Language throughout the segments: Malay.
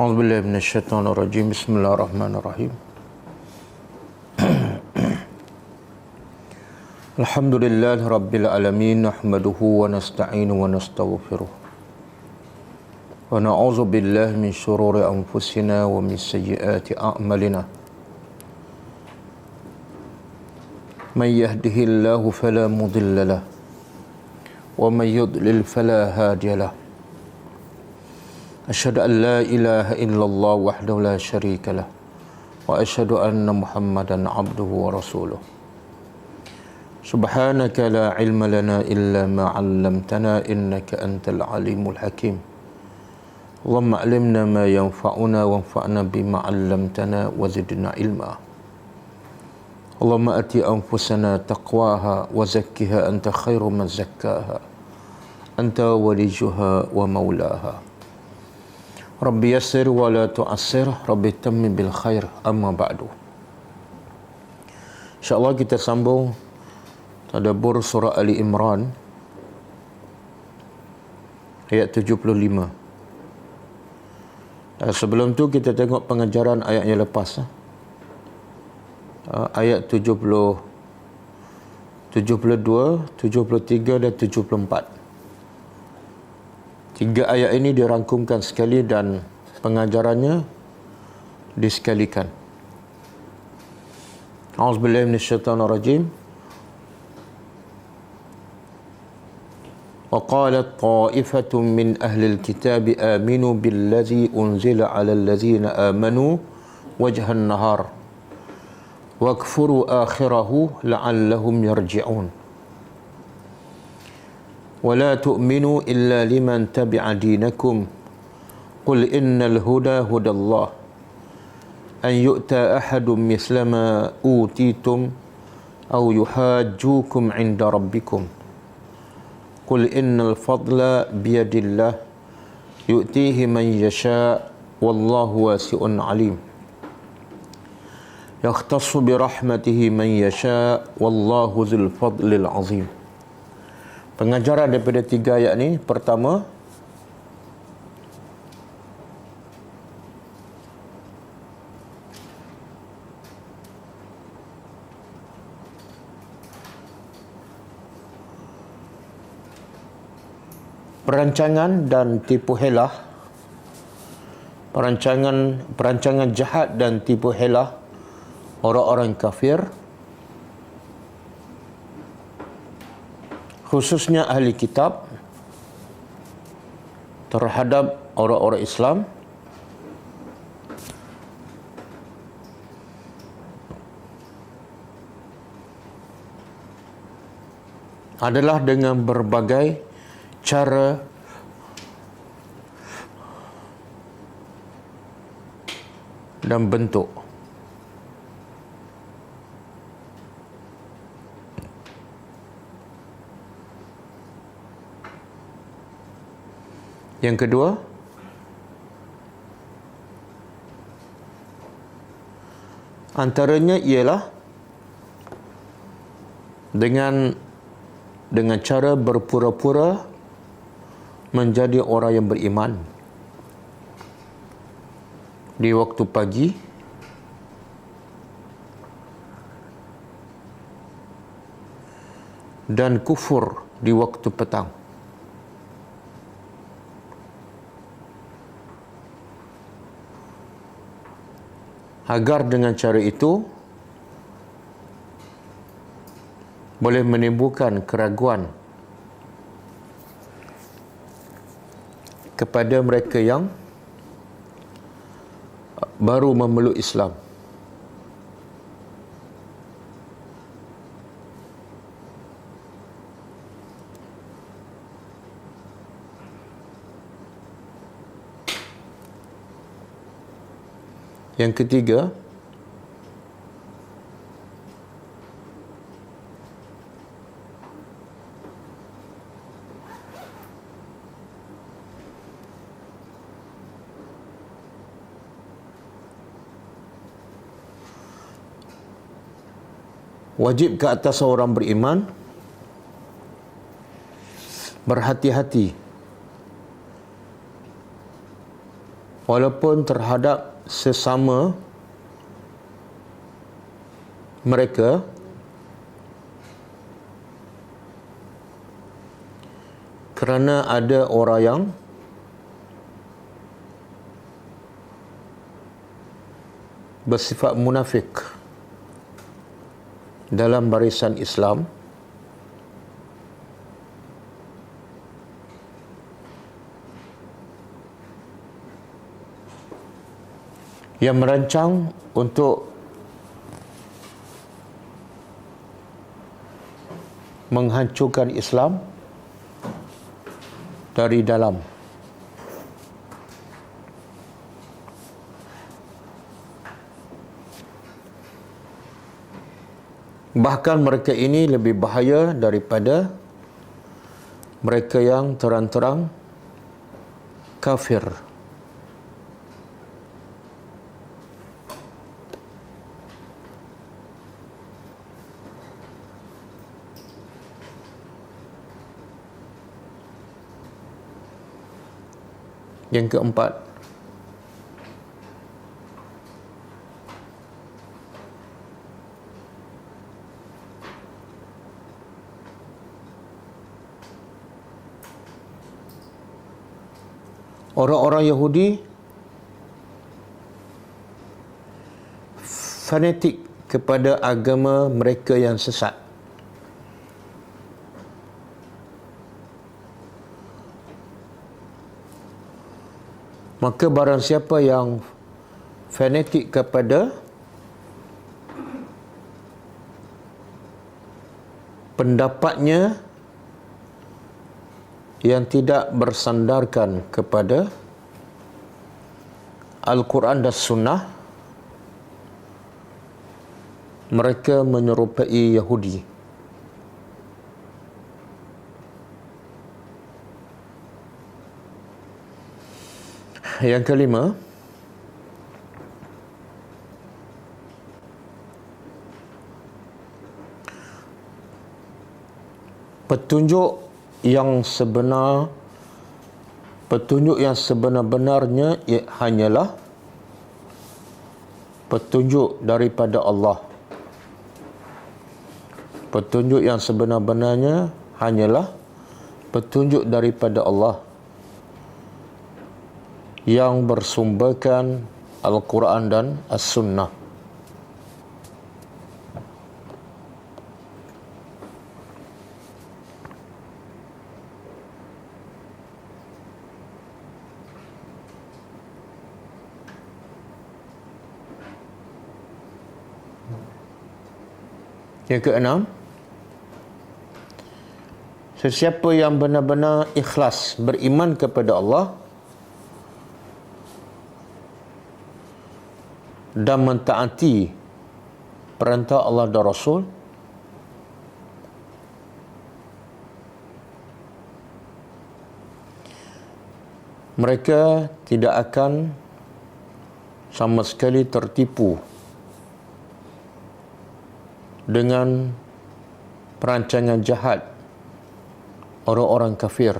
A'udzubillahi minasyaitonirrajim. Bismillahirrahmanirrahim. Alhamdulillahi rabbil alamin, nahmaduhu wa nasta'inu wa nastaghfiruh. Wa na'udzu billahi min syururi anfusina wa min sayyiati a'malina. Man yahdihillahu fala mudilla lahu wa man yudlil fala hadiya lahu. Asyhadu an la ilaha illallah wahdahu la syarika lah wa asyhadu anna Muhammadan abduhu wa rasuluh. Subhanaka la ilma lana illa ma 'allamtana innaka antal alimul hakim. Allahumma 'allimna ma yanfa'una wanfa'na bima 'allamtana wa zidna ilma. Allahumma ati anfusana taqwaha wa zakkiha anta khairu man zakkaha. Anta waliyuha wa maulaha. Rabbi yassir wa la tu'assir, Rabbi tammim bil khair, amma ba'du. InsyaAllah kita sambung tadabbur surah Ali Imran ayat 75. Sebelum tu kita tengok pengajaran ayat yang lepas. Ayat 70, 72, 73 dan 74. Tiga ayat ini dirangkumkan sekali dan pengajarannya disekalikan. A'udzubillahi minasyaitonirrajim. Wa qalat ta'ifatun min ahli al-kitab aminu billadzi unzila 'ala alladzina amanu wajhan nahar wakfuru akhirahu la'allahum yarji'un. ولا تؤمنوا إلا لمن تبع دينكم قل إن الهدى هدى الله أن يؤتى أحد مثل ما أوتيتم أو يحاجوكم عند ربكم قل إن الفضل بيد الله يؤتيه من يشاء والله واسع عليم يختص برحمته من يشاء والله ذو الفضل العظيم. Pengajaran daripada tiga ayat ni, pertama, perancangan dan tipu helah, perancangan jahat dan tipu helah orang-orang kafir, khususnya ahli kitab, terhadap orang-orang Islam adalah dengan berbagai cara dan bentuk. Yang kedua, antaranya ialah dengan cara berpura-pura menjadi orang yang beriman di waktu pagi dan kufur di waktu petang. Agar dengan cara itu boleh menimbulkan keraguan kepada mereka yang baru memeluk Islam. Yang ketiga, wajib ke atas seorang beriman berhati-hati walaupun terhadap sesama mereka kerana ada orang yang bersifat munafik dalam barisan Islam, yang merancang untuk menghancurkan Islam dari dalam. Bahkan mereka ini lebih bahaya daripada mereka yang terang-terang kafir. Yang keempat, orang-orang Yahudi fanatik kepada agama mereka yang sesat. Maka barang siapa yang fanatik kepada pendapatnya yang tidak bersandarkan kepada Al-Quran dan Sunnah, mereka menyerupai Yahudi. Yang kelima, petunjuk yang sebenar-benarnya hanyalah petunjuk daripada Allah. Petunjuk yang sebenar-benarnya hanyalah petunjuk daripada Allah yang bersumberkan Al-Quran dan As-Sunnah. Yang keenam, sesiapa yang benar-benar ikhlas beriman kepada Allah dan mentaati perintah Allah dan Rasul, mereka tidak akan sama sekali tertipu dengan perancangan jahat orang-orang kafir.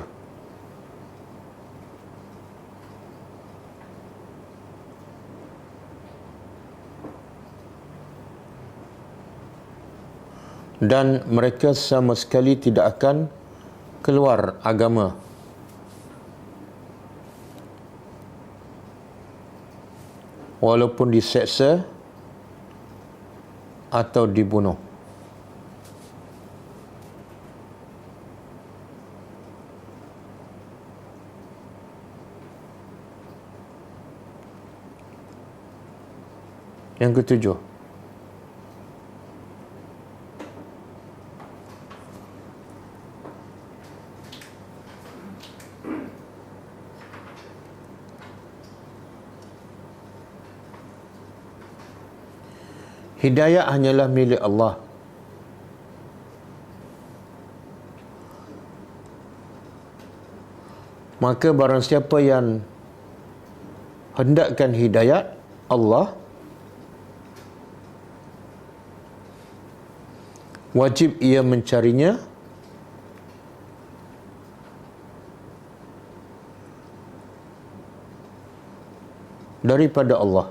Dan mereka sama sekali tidak akan keluar agama walaupun diseksa atau dibunuh. Yang ketujuh, hidayah hanyalah milik Allah. Maka barang siapa yang hendakkan hidayat Allah, wajib ia mencarinya daripada Allah,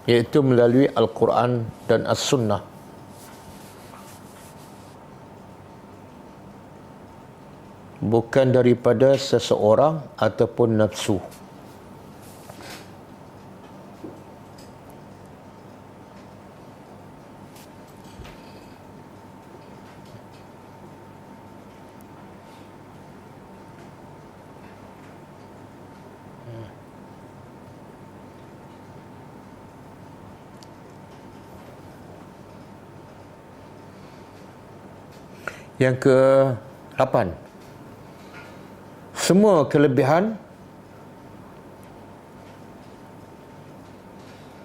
iaitu melalui Al-Quran dan As-Sunnah. Bukan daripada seseorang ataupun nafsu. Yang ke-8, semua kelebihan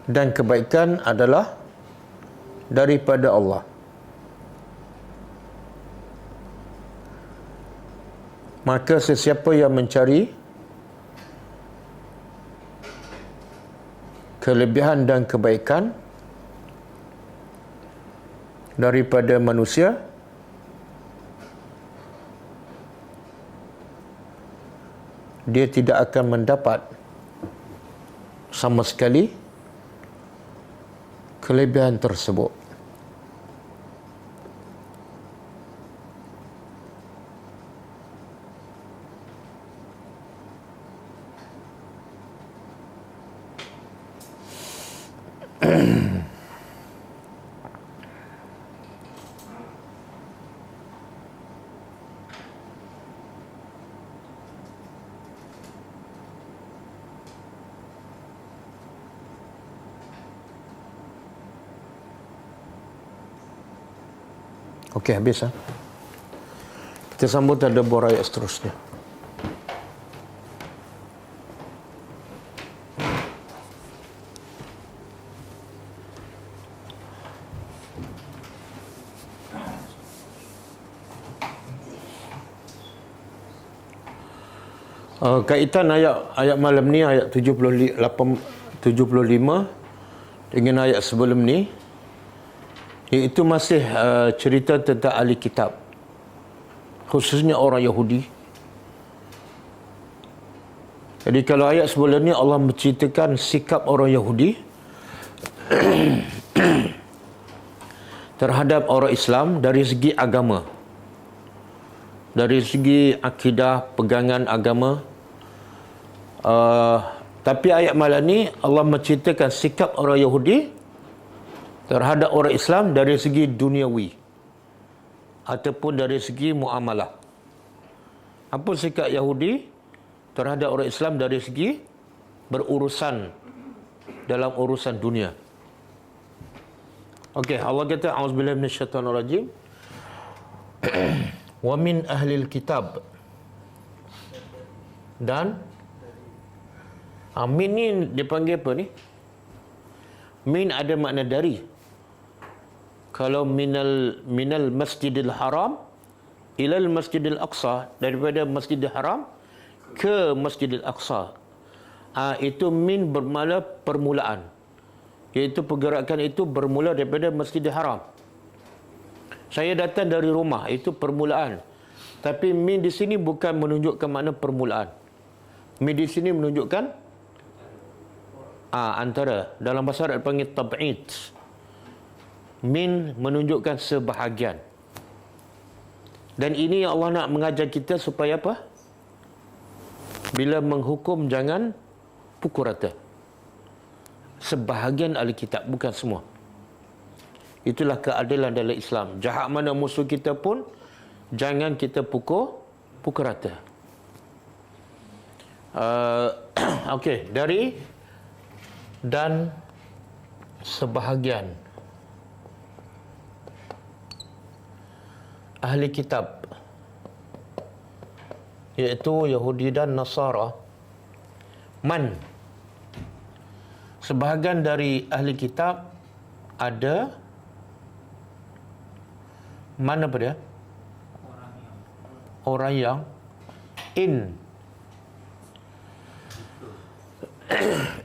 dan kebaikan adalah daripada Allah. Maka sesiapa yang mencari kelebihan dan kebaikan daripada manusia, dia tidak akan mendapat sama sekali kelebihan tersebut. Okey, habis ha? Kita sambut ada buah ayat seterusnya. Kaitan ayat malam ni, ayat 75 dengan ayat sebelum ni, iaitu masih cerita tentang ahli kitab, khususnya orang Yahudi. Jadi kalau ayat sebelum ni Allah menceritakan sikap orang Yahudi terhadap orang Islam dari segi agama, dari segi akidah, pegangan agama. Tapi ayat malam ni Allah menceritakan sikap orang Yahudi terhadap orang Islam dari segi duniawi ataupun dari segi muamalah. Apa sikap Yahudi terhadap orang Islam dari segi berurusan dalam urusan dunia. Okey, Allah kata auzubillahi minasyaitonirrajim. Wa min ahlil kitab, dan min ni dipanggil apa ni? Min ada makna dari. Kalau minal masjidil haram ilal masjidil aqsa, daripada masjidil haram ke masjidil aqsa, itu min bermakna permulaan, iaitu pergerakan itu bermula daripada masjidil haram. Saya datang dari rumah, itu permulaan. Tapi min di sini bukan menunjukkan makna permulaan. Min di sini menunjukkan antara, dalam bahasa Arab panggil tab'id. Min menunjukkan sebahagian. Dan ini Allah nak mengajar kita supaya apa? Bila menghukum jangan pukul rata. Sebahagian ahli kitab, bukan semua. Itulah keadilan dalam Islam. Jahat mana musuh kita pun jangan kita pukul rata. Okey, dari dan sebahagian ahli kitab, iaitu Yahudi dan Nasara. Man, sebahagian dari ahli kitab ada mana apa dia? Orang yang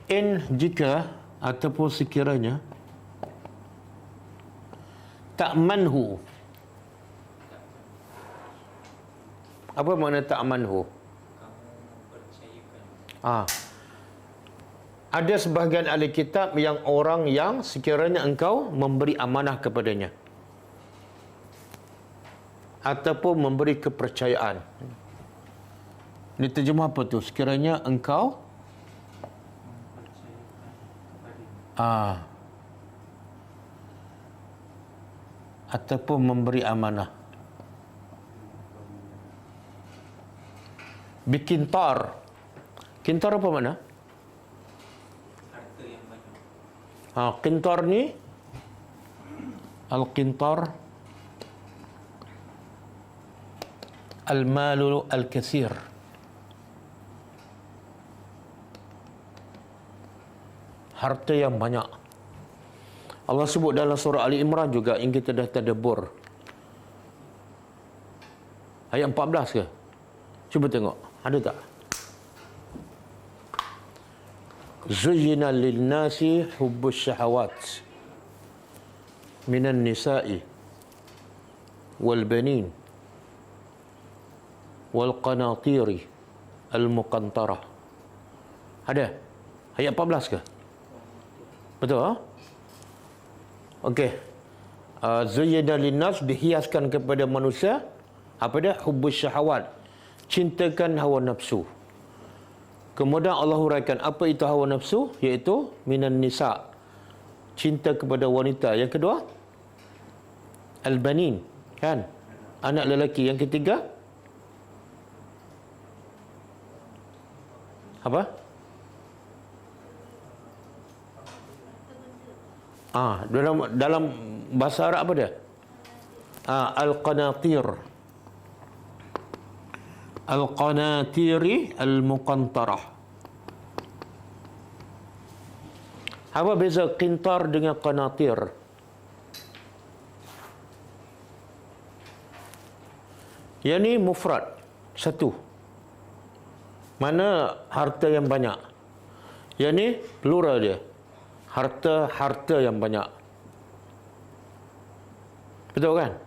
in jika ataupun sekiranya ta'manhu. Apa makna ta'manhu? Ada sebahagian ahli kitab yang orang yang sekiranya engkau memberi amanah kepadanya ataupun memberi kepercayaan. Ini terjemah apa tu? Sekiranya engkau ataupun memberi amanah. Bikintar. Kintar apa makna? Harta yang banyak. Kintar ni, al-kintar, al-malu al-kathir. Harta yang banyak. Allah sebut dalam surah Ali Imran juga, yang kita dah tadabbur. Ayat 14 ke? Cuba tengok. Ada tak? Zuyyina lin-nasi hubbus syahawat minan nisa'i wal banin wal qanatiri al muqantarah. Ada? Ayat 14 ke? Betul? Okey. Zuyyina lin-nas, dihiaskan kepada manusia apa dia? Hubbus syahawat, cintakan hawa nafsu. Kemudian Allah huraikan apa itu hawa nafsu, iaitu minan nisa, cinta kepada wanita. Yang kedua, al-banin, kan, anak lelaki. Yang ketiga apa? Dalam bahasa Arab apa dia? Al-qanatir. Al-qanatiri al-muqantarah. Apa beza qintar dengan qanatir? Yang ni mufrad, satu. Mana harta yang banyak. Yang ni plural dia. Harta yang banyak. Betul kan?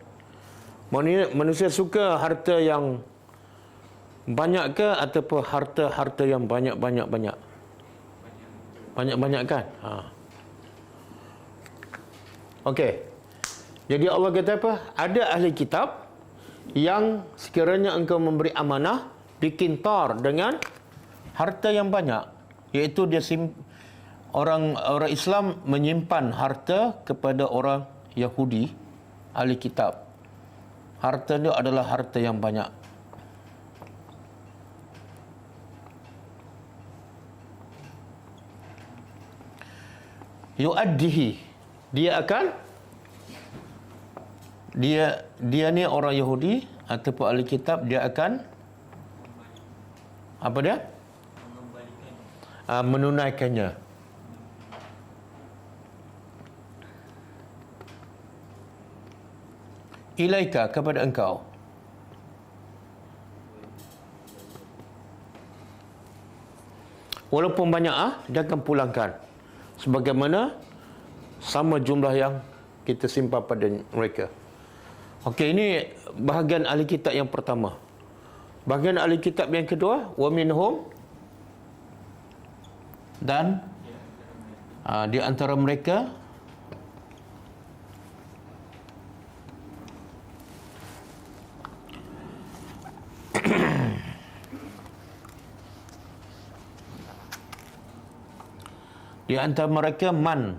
Manusia suka harta yang banyak ke ataupun harta yang banyak kan? Okey. Jadi Allah kata apa? Ada ahli kitab yang sekiranya engkau memberi amanah, bikin tar dengan harta yang banyak, iaitu dia orang Islam menyimpan harta kepada orang Yahudi, ahli kitab. Harta dia adalah harta yang banyak. Yu'addihi, dia ni orang Yahudi ataupun ahli kitab, dia akan apa dia? Menunaikannya. Ilaika, kepada engkau. Walaupun banyak dia akan pulangkan sebagaimana sama jumlah yang kita simpan pada mereka. Okey, ini bahagian ahli kitab yang pertama. Bahagian ahli kitab yang kedua, wa minhum, dan di antara mereka di antara mereka man,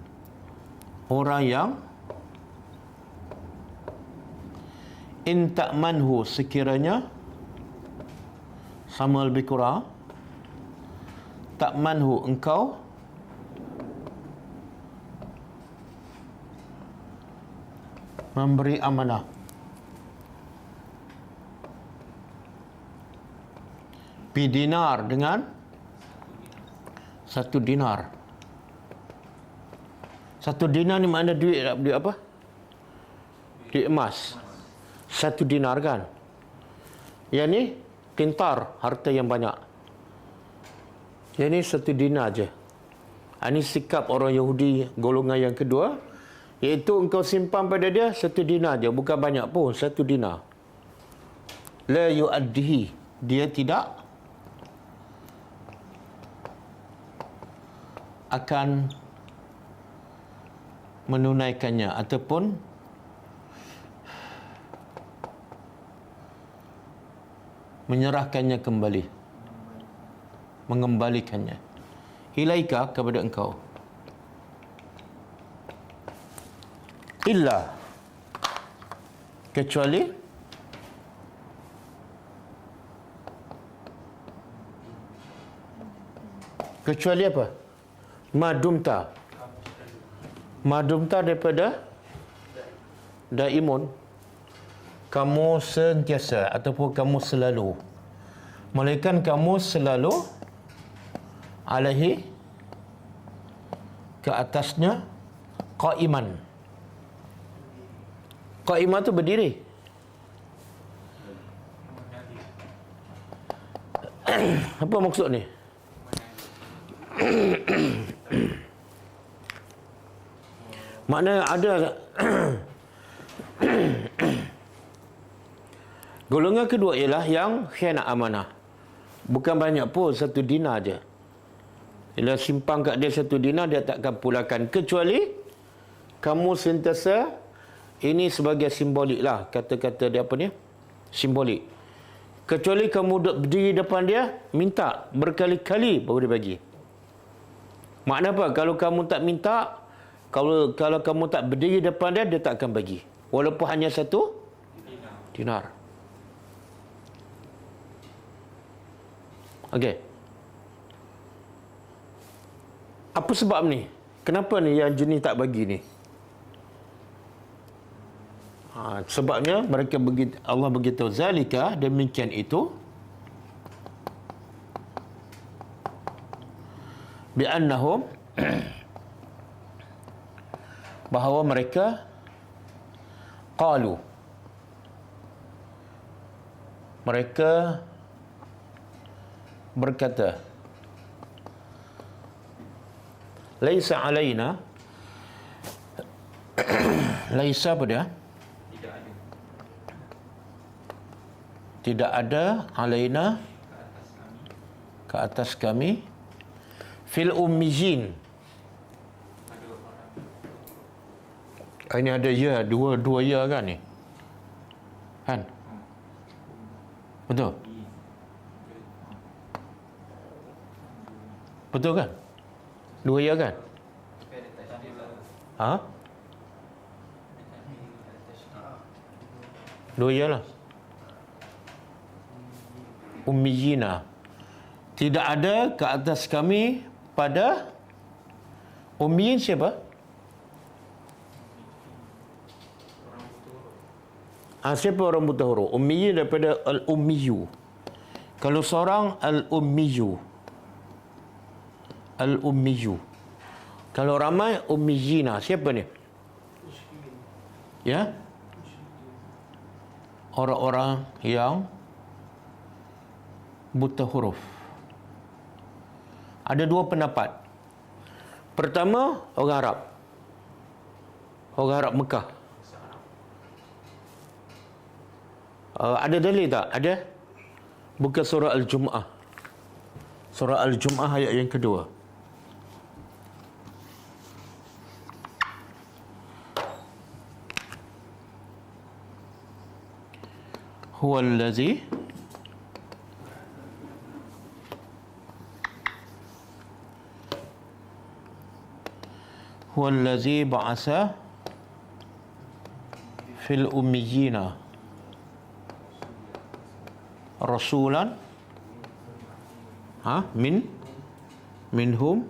orang yang in ta'manhu, sekiranya sama lebih kurang, ta'manhu, engkau memberi amanah, bidinar, dengan 1 dinar. 1 dinar ni makna duit apa? Duit emas. 1 dinar kan? Yang ni kintar, harta yang banyak. Yang ni 1 dinar je. Ini sikap orang Yahudi golongan yang kedua, iaitu engkau simpan pada dia 1 dinar je, bukan banyak pun, 1 dinar. La yu'addihi, dia tidak akan menunaikannya ataupun menyerahkannya kembali, mengembalikannya ilaika, kepada engkau. Illa, kecuali apa? Madumta daripada daimun, kamu sentiasa ataupun kamu selalu, melainkan kamu selalu alaihi, ke atasnya, qaiman. Qaiman tu berdiri. Apa maksud ni? Maknanya ada golongan kedua ialah yang khianat amanah. Bukan banyak pun, 1 dinar je. Bila simpan kat dia 1 dinar, dia takkan pulangkan, kecuali kamu sentiasa, ini sebagai simbolik lah, kata-kata dia apa ni, simbolik. Kecuali kamu duduk berdiri depan dia, minta berkali-kali baru dia bagi. Makna apa? Kalau kamu tak minta, kalau kamu tak berdiri depan dia, dia tak akan bagi, walaupun hanya 1 dinar. Okey. Apa sebab ni? Kenapa ni yang jenis tak bagi ni? Sebabnya mereka Allah beritahu, zalika, demikian itu, bi'annahum, bahawa mereka qalu, mereka berkata, laisa alaina, laisa apa dia? Tidak ada alaina, ke atas kami, fil ummiyyin. Ini ada ya, dua ya kan ni? Kan? Betul? Betul kan? 2 ya kan? Ha? 2 ya lah. Ummiyina, tidak ada ke atas kami pada ummiyin. Siapa? Siapa orang buta huruf? Ummiyin daripada al-ummiyu. Kalau seorang al-ummiyu, al-ummiyu. Kalau ramai, ummiyina. Siapa ni? Ya? Orang-orang yang buta huruf. Ada 2 pendapat. Pertama, orang Arab. Orang Arab Mekah. Ada dalil tak? Ada. Buka surah Al-Jum'ah. Surah Al-Jum'ah ayat yang kedua. Huwallazi huwallazi ba'asa fil ummiyina rasulan minhum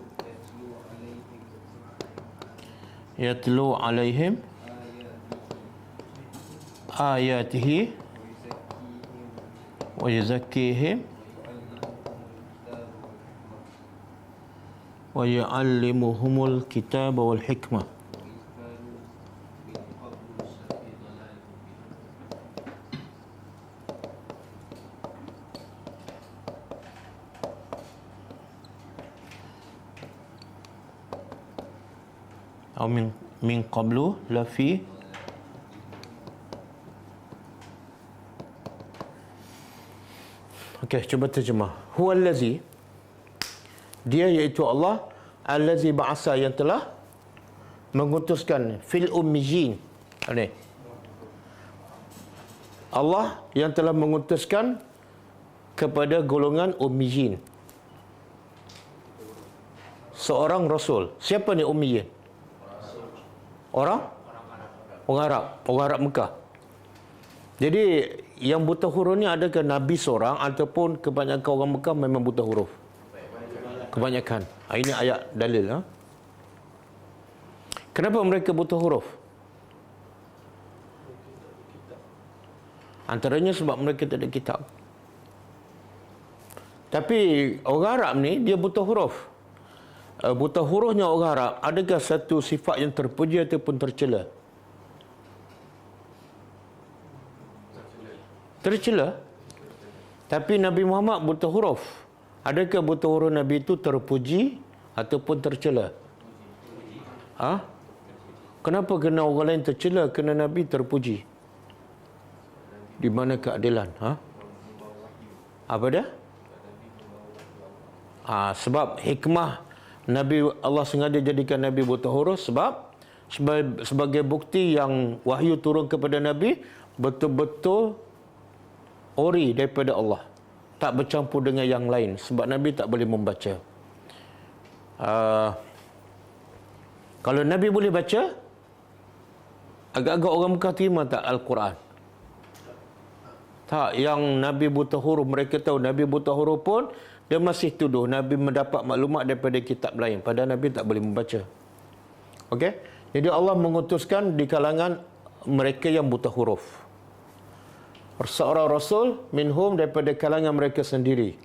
yatlu alaihim ayatihi wa yuzakkihim wa yu'allimuhumul kitaba wal hikmah. Atau min qablu lafi Okey, cuba terjemah. Huwallazi, dia iaitu Allah, allazi ba'asa, yang telah mengutuskan fil ummiyin. Ini Allah yang telah mengutuskan kepada golongan ummiyin seorang rasul. Siapa ni ummiyin? Orang Arab, orang Arab Mekah. Jadi yang buta huruf ni adakah Nabi seorang ataupun kebanyakan orang Mekah memang buta huruf? Kebanyakan. Ini ayat dalil. Kenapa mereka buta huruf? Antaranya sebab mereka tak ada kitab. Tapi orang Arab ni dia buta huruf. Buta hurufnya orang Arab, adakah satu sifat yang terpuji ataupun tercela? Tercela. Tapi Nabi Muhammad buta huruf. Adakah buta huruf Nabi itu terpuji ataupun tercela? Kenapa kena orang lain tercela, kena Nabi terpuji? Di mana keadilan? Apa dia? Sebab hikmah Nabi, Allah sengaja jadikan Nabi buta huruf sebab sebagai bukti yang wahyu turun kepada Nabi betul-betul ori daripada Allah, tak bercampur dengan yang lain, sebab Nabi tak boleh membaca. Kalau Nabi boleh baca, agak-agak orang Mekah terima tak Al-Quran? Tak. Yang Nabi buta huruf, mereka tahu Nabi buta huruf pun dia masih tuduh Nabi mendapat maklumat daripada kitab lain, padahal Nabi tak boleh membaca. Okey? Jadi Allah mengutuskan di kalangan mereka yang buta huruf seorang rasul minhum, daripada kalangan mereka sendiri.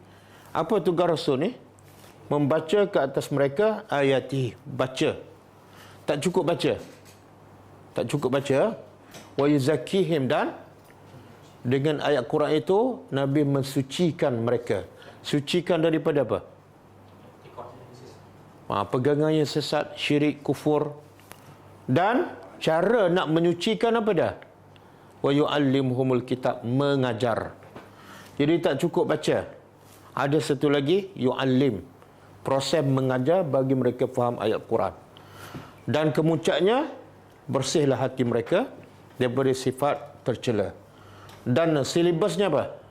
Apa tugas rasul ni? Membaca ke atas mereka ayati, baca. Tak cukup baca. Tak cukup baca. Wa yuzakkihim, dan dengan ayat Quran itu Nabi mensucikan mereka. Sucikan daripada apa? Pegangan yang sesat, syirik, kufur. Dan cara nak menyucikan apa dah? Wa yu'allimuhumul kitab, mengajar. Jadi tak cukup baca. Ada satu lagi, yu'allim, proses mengajar bagi mereka faham ayat Quran. Dan kemuncaknya, bersihlah hati mereka daripada sifat tercela. Dan silibusnya apa?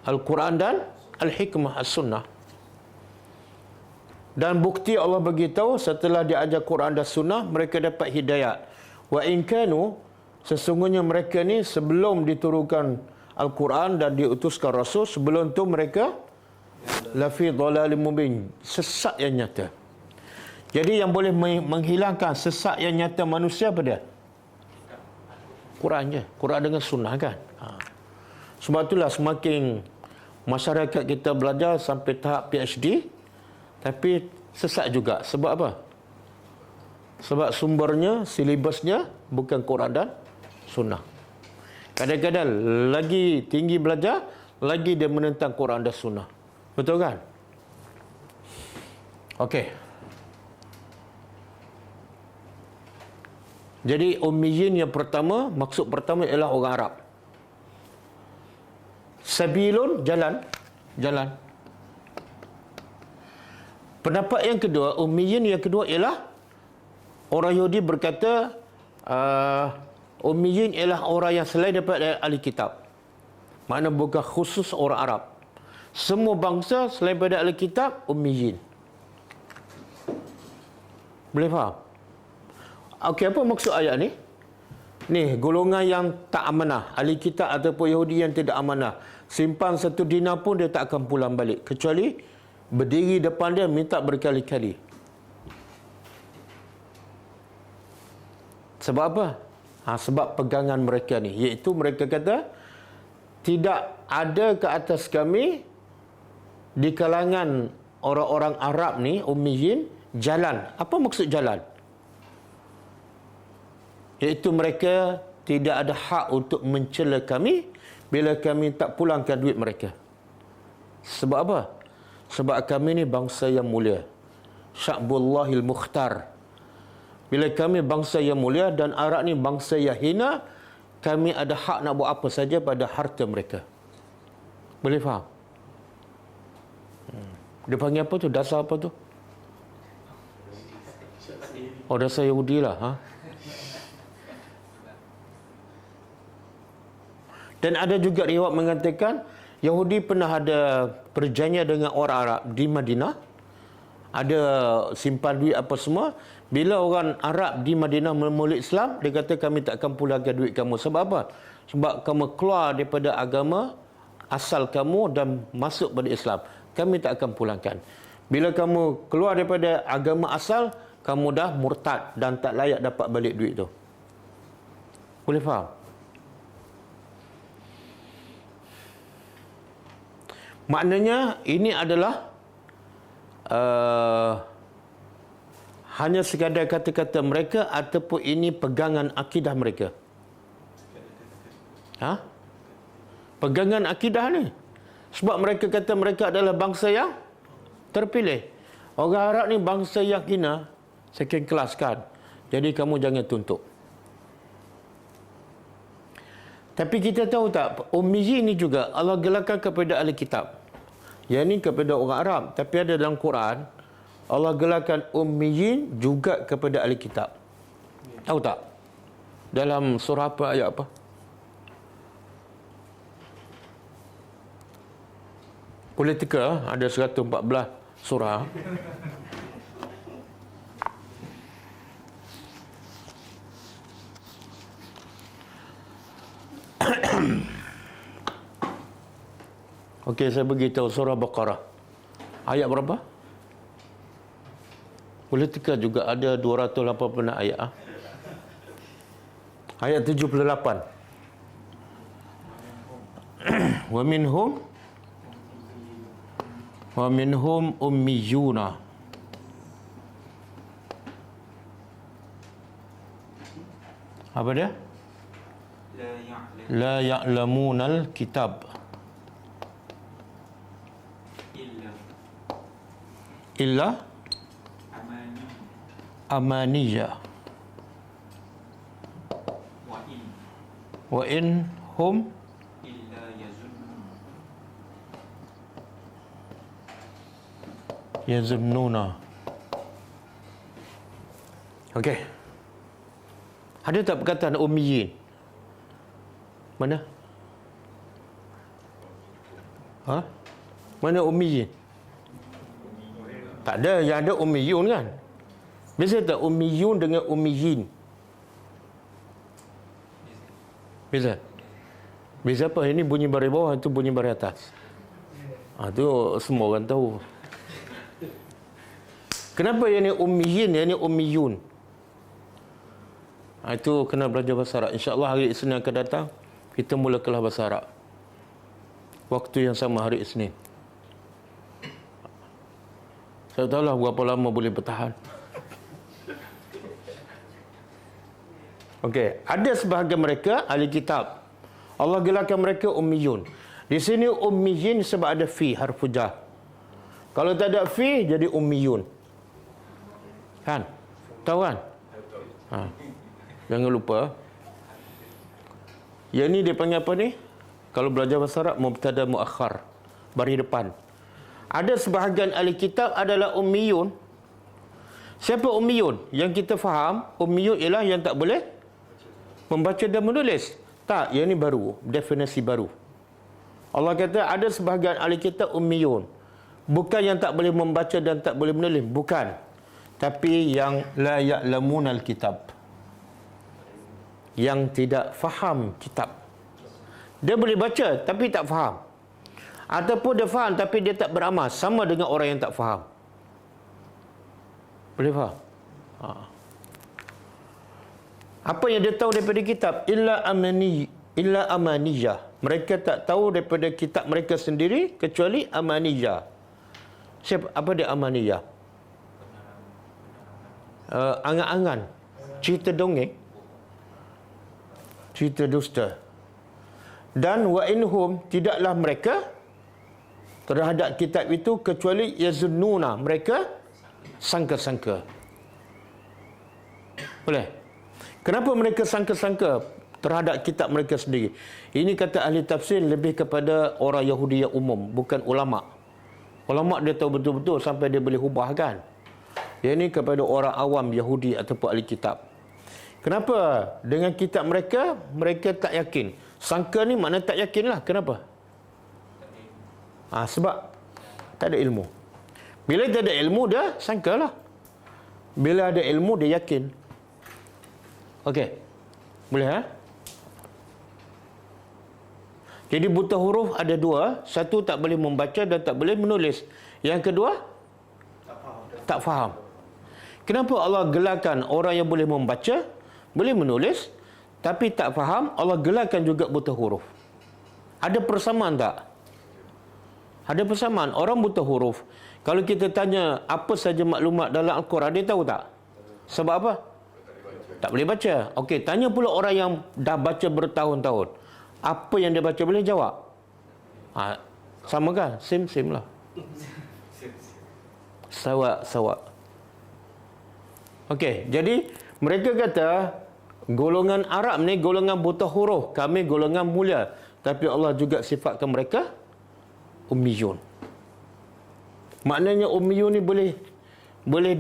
Al-Quran dan Al-Hikmah, As-Sunnah. Dan bukti Allah beritahu setelah diajar Quran dan Sunnah, mereka dapat hidayat. Wa in kanu, sesungguhnya mereka ni sebelum diturunkan Al-Quran dan diutuskan Rasul, sebelum tu mereka lafi dhalalim mubin, sesat yang nyata. Jadi yang boleh menghilangkan sesat yang nyata manusia apa dia? Quran je. Quran dengan Sunnah kan. Sebab itulah semakin masyarakat kita belajar sampai tahap PhD, tapi sesat juga. Sebab apa? Sebab sumbernya, silibusnya bukan Quran dan Sunnah. Kadang-kadang lagi tinggi belajar, lagi dia menentang Quran dan Sunnah. Betul kan? Okey. Jadi ummiyin yang pertama, maksud pertama ialah orang Arab. Sabilun, jalan. Pendapat yang kedua, ummiyin yang kedua ialah orang Yahudi berkata ummiyin ialah orang yang selain daripada ahli kitab. Makna bukan khusus orang Arab. Semua bangsa selain daripada ahli kitab, ummiyin. Boleh faham? Okey, apa maksud ayat ni? Ni, golongan yang tak amanah, ahli kitab ataupun Yahudi yang tidak amanah. Simpan satu dinar pun dia tak akan pulang balik, kecuali berdiri depan dia minta berkali-kali. Sebab apa? Sebab pegangan mereka ni, iaitu mereka kata tidak ada ke atas kami di kalangan orang-orang Arab ni, ummiyin, jalan. Apa maksud jalan? Iaitu mereka tidak ada hak untuk mencela kami bila kami tak pulangkan duit mereka. Sebab apa? Sebab kami ni bangsa yang mulia, Sya'bullahil Mukhtar. Bila kami bangsa yang mulia dan Arab ni bangsa yang hina, kami ada hak nak buat apa saja pada harta mereka. Boleh faham? Dia panggil apa tu? Dasar apa tu? Oh, dasar Yahudi lah. Ha? Dan ada juga riwayat mengatakan Yahudi pernah ada perjanjian dengan orang Arab di Madinah. Ada simpan duit apa semua. Bila orang Arab di Madinah memeluk Islam, dia kata kami tak akan pulangkan duit kamu. Sebab apa? Sebab kamu keluar daripada agama asal kamu dan masuk pada Islam. Kami tak akan pulangkan. Bila kamu keluar daripada agama asal, kamu dah murtad dan tak layak dapat balik duit tu. Boleh faham? Maknanya ini adalah hanya sekadar kata-kata mereka ataupun ini pegangan akidah mereka. Ha? Pegangan akidah ni. Sebab mereka kata mereka adalah bangsa yang terpilih. Orang Arab ni bangsa yang hina, second class kan. Jadi kamu jangan tuntut. Tapi kita tahu tak, Ummiyin ni juga Allah gelarkan kepada ahli kitab. Yang ni kepada orang Arab. Tapi ada dalam Quran, Allah gelarkan Ummiyin juga kepada ahli kitab. Tahu tak? Dalam surah apa, ayat apa? Boleh teka, ada 114 surah. Okey, saya beritahu surah Baqarah. Ayat berapa? Boleh teka juga, ada 280 ayat. Ayat 78. Wa minhum ummiyuna. Apa dia? La ya'lamunal kitab illa amaniya wa in hum yazunnuna. Okey. Ada tak perkataan ummiyin? Mana? Ha? Mana ummiyin? Tak ada, yang ada ummiyun kan? Beza tak ummiyun dengan ummiyin? Beza? Beza apa? Ini bunyi baris bawah, itu bunyi baris atas. Tu semua orang tahu. Kenapa yang ni ummiyin, yang ni ummiyun? Itu kena belajar bahasa Arab. InsyaAllah hari Isnin akan datang, kita mula kelas bahasa Arab. Waktu yang sama hari Isnin. Saya tahulah berapa lama boleh bertahan. Okey, ada sebahagian mereka ahli kitab. Allah gelarkan mereka ummiyun. Di sini ummiyin sebab ada fi, harfu jar. Kalau tak ada fi, jadi ummiyun. Kan? Tahu kan? Jangan lupa. Yang ni dia panggil apa ni? Kalau belajar bahasa Arab, mubtada muakhar, baris depan. Ada sebahagian ahli kitab adalah ummiyun. Siapa ummiyun? Yang kita faham, ummiyun ialah yang tak boleh membaca dan menulis. Tak, yang ni baru, definisi baru. Allah kata ada sebahagian ahli kitab ummiyun. Bukan yang tak boleh membaca dan tak boleh menulis, bukan. Tapi yang la ya'lamunal kitab, yang tidak faham kitab. Dia boleh baca tapi tak faham. Ataupun dia faham tapi dia tak beramal, sama dengan orang yang tak faham. Boleh faham? Apa yang dia tahu daripada kitab? Illa amaniyah. Mereka tak tahu daripada kitab mereka sendiri kecuali amaniyah. Apa dia amaniyah? Angan-angan, cerita dongeng, cerita dusta. Dan wa inhum, tidaklah mereka terhadap kitab itu kecuali yazunnuna, mereka sangka-sangka. Boleh? Kenapa mereka sangka-sangka terhadap kitab mereka sendiri? Ini kata ahli tafsir lebih kepada orang Yahudi yang umum, bukan ulama. Ulama dia tahu betul-betul sampai dia boleh ubahkan. Yang ini kepada orang awam Yahudi ataupun ahli kitab. Kenapa? Dengan kitab mereka, mereka tak yakin. Sangka ni makna tak yakin lah. Kenapa? Sebab tak ada ilmu. Bila tak ada ilmu, dia sangka lah. Bila ada ilmu, dia yakin. Okey. Boleh, ha? Jadi buta huruf ada dua. Satu, tak boleh membaca dan tak boleh menulis. Yang kedua, tak faham. Kenapa Allah gelarkan orang yang boleh membaca, boleh menulis, tapi tak faham? Allah gelarkan juga buta huruf. Ada persamaan tak? Ada persamaan. Orang buta huruf, kalau kita tanya apa saja maklumat dalam Al-Quran, dia tahu tak? Sebab apa? Tak boleh baca. Okey, tanya pula orang yang dah baca bertahun-tahun. Apa yang dia baca boleh jawab? Sama kan? Same lah. Sawak. Okey, jadi mereka kata golongan Arab ni golongan buta huruf, kami golongan mulia. Tapi Allah juga sifatkan mereka ummiyun. Maknanya ummiyun ni boleh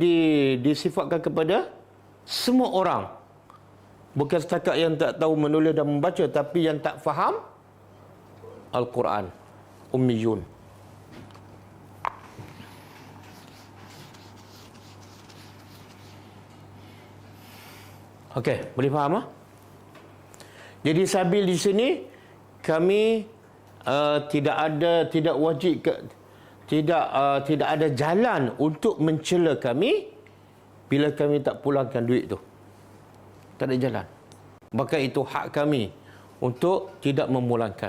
disifatkan kepada semua orang. Bukan setakat yang tak tahu menulis dan membaca, tapi yang tak faham Al-Quran. Ummiyun. Okey, boleh faham? Jadi sabil di sini kami tidak ada jalan untuk mencela kami bila kami tak pulangkan duit tu. Tak ada jalan. Maka itu hak kami untuk tidak memulangkan.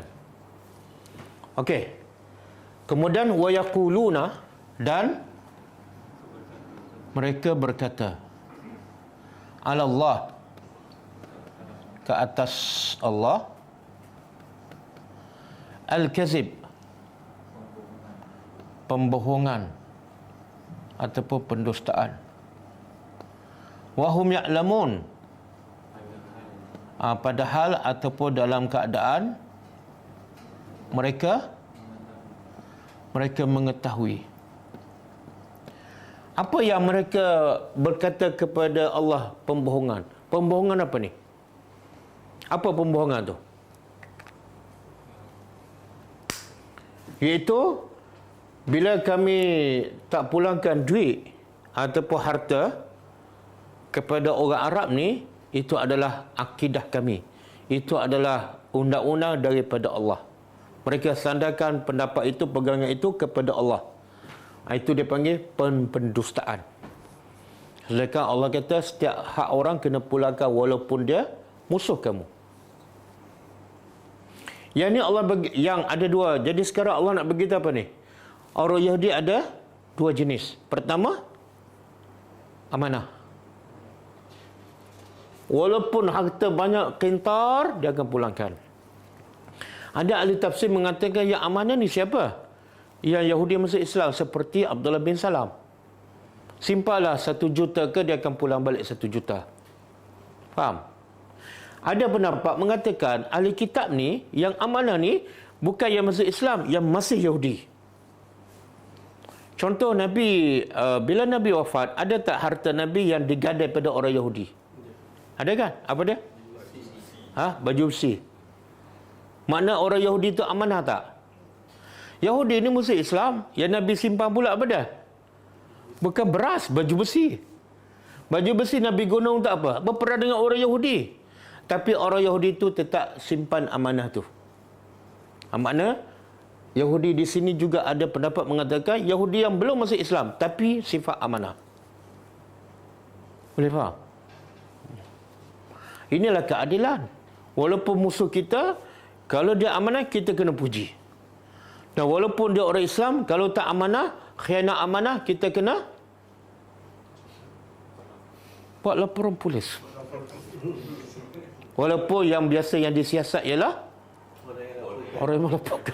Okey. Kemudian wayaquluna, dan mereka berkata Allah, ke atas Allah, al-kazib, pembohongan ataupun pendustaan. Wahum ya'lamun, padahal ataupun dalam keadaan mereka mengetahui. Apa yang mereka berkata kepada Allah? Pembohongan. Pembohongan apa ni? Apa pembohongan tu? Iaitu bila kami tak pulangkan duit ataupun harta kepada orang Arab ni, itu adalah akidah kami. Itu adalah undang-undang daripada Allah. Mereka sandarkan pendapat itu, pegangan itu kepada Allah. Itu dia panggil pendustaan. Sedangkan Allah kata setiap hak orang kena pulangkan walaupun dia musuh kamu. Yang ni Allah yang ada dua. Jadi sekarang Allah nak beritahu apa ni? Orang Yahudi ada dua jenis. Pertama, amanah. Walaupun harta banyak kentar, dia akan pulangkan. Ada ahli tafsir mengatakan yang amanah ni siapa? Yang Yahudi masuk Islam, seperti Abdullah bin Salam. Simpanlah 1 juta ke, dia akan pulang balik 1 juta. Faham? Ada pendapat mengatakan ahli kitab ni, yang amanah ni bukan yang masuk Islam, yang masih Yahudi. Contoh Nabi, bila Nabi wafat, ada tak harta Nabi yang digadai pada orang Yahudi? Ada kan? Apa dia? Baju besi. Makna orang Yahudi tu amanah tak? Yahudi ni musuh Islam, yang Nabi simpan pula apa dia? Bukan beras, baju besi. Baju besi Nabi guna untuk apa? Berperang dengan orang Yahudi. Tapi orang Yahudi tu tetap simpan amanah tu. Makna Yahudi di sini juga ada pendapat mengatakan Yahudi yang belum masuk Islam tapi sifat amanah. Boleh faham? Inilah keadilan. Walaupun musuh kita, kalau dia amanah, kita kena puji. Dan walaupun dia orang Islam, kalau tak amanah, khianat amanah, kita kena buat laporan polis. Walaupun yang biasa yang disiasat ialah orang yang melaporkan.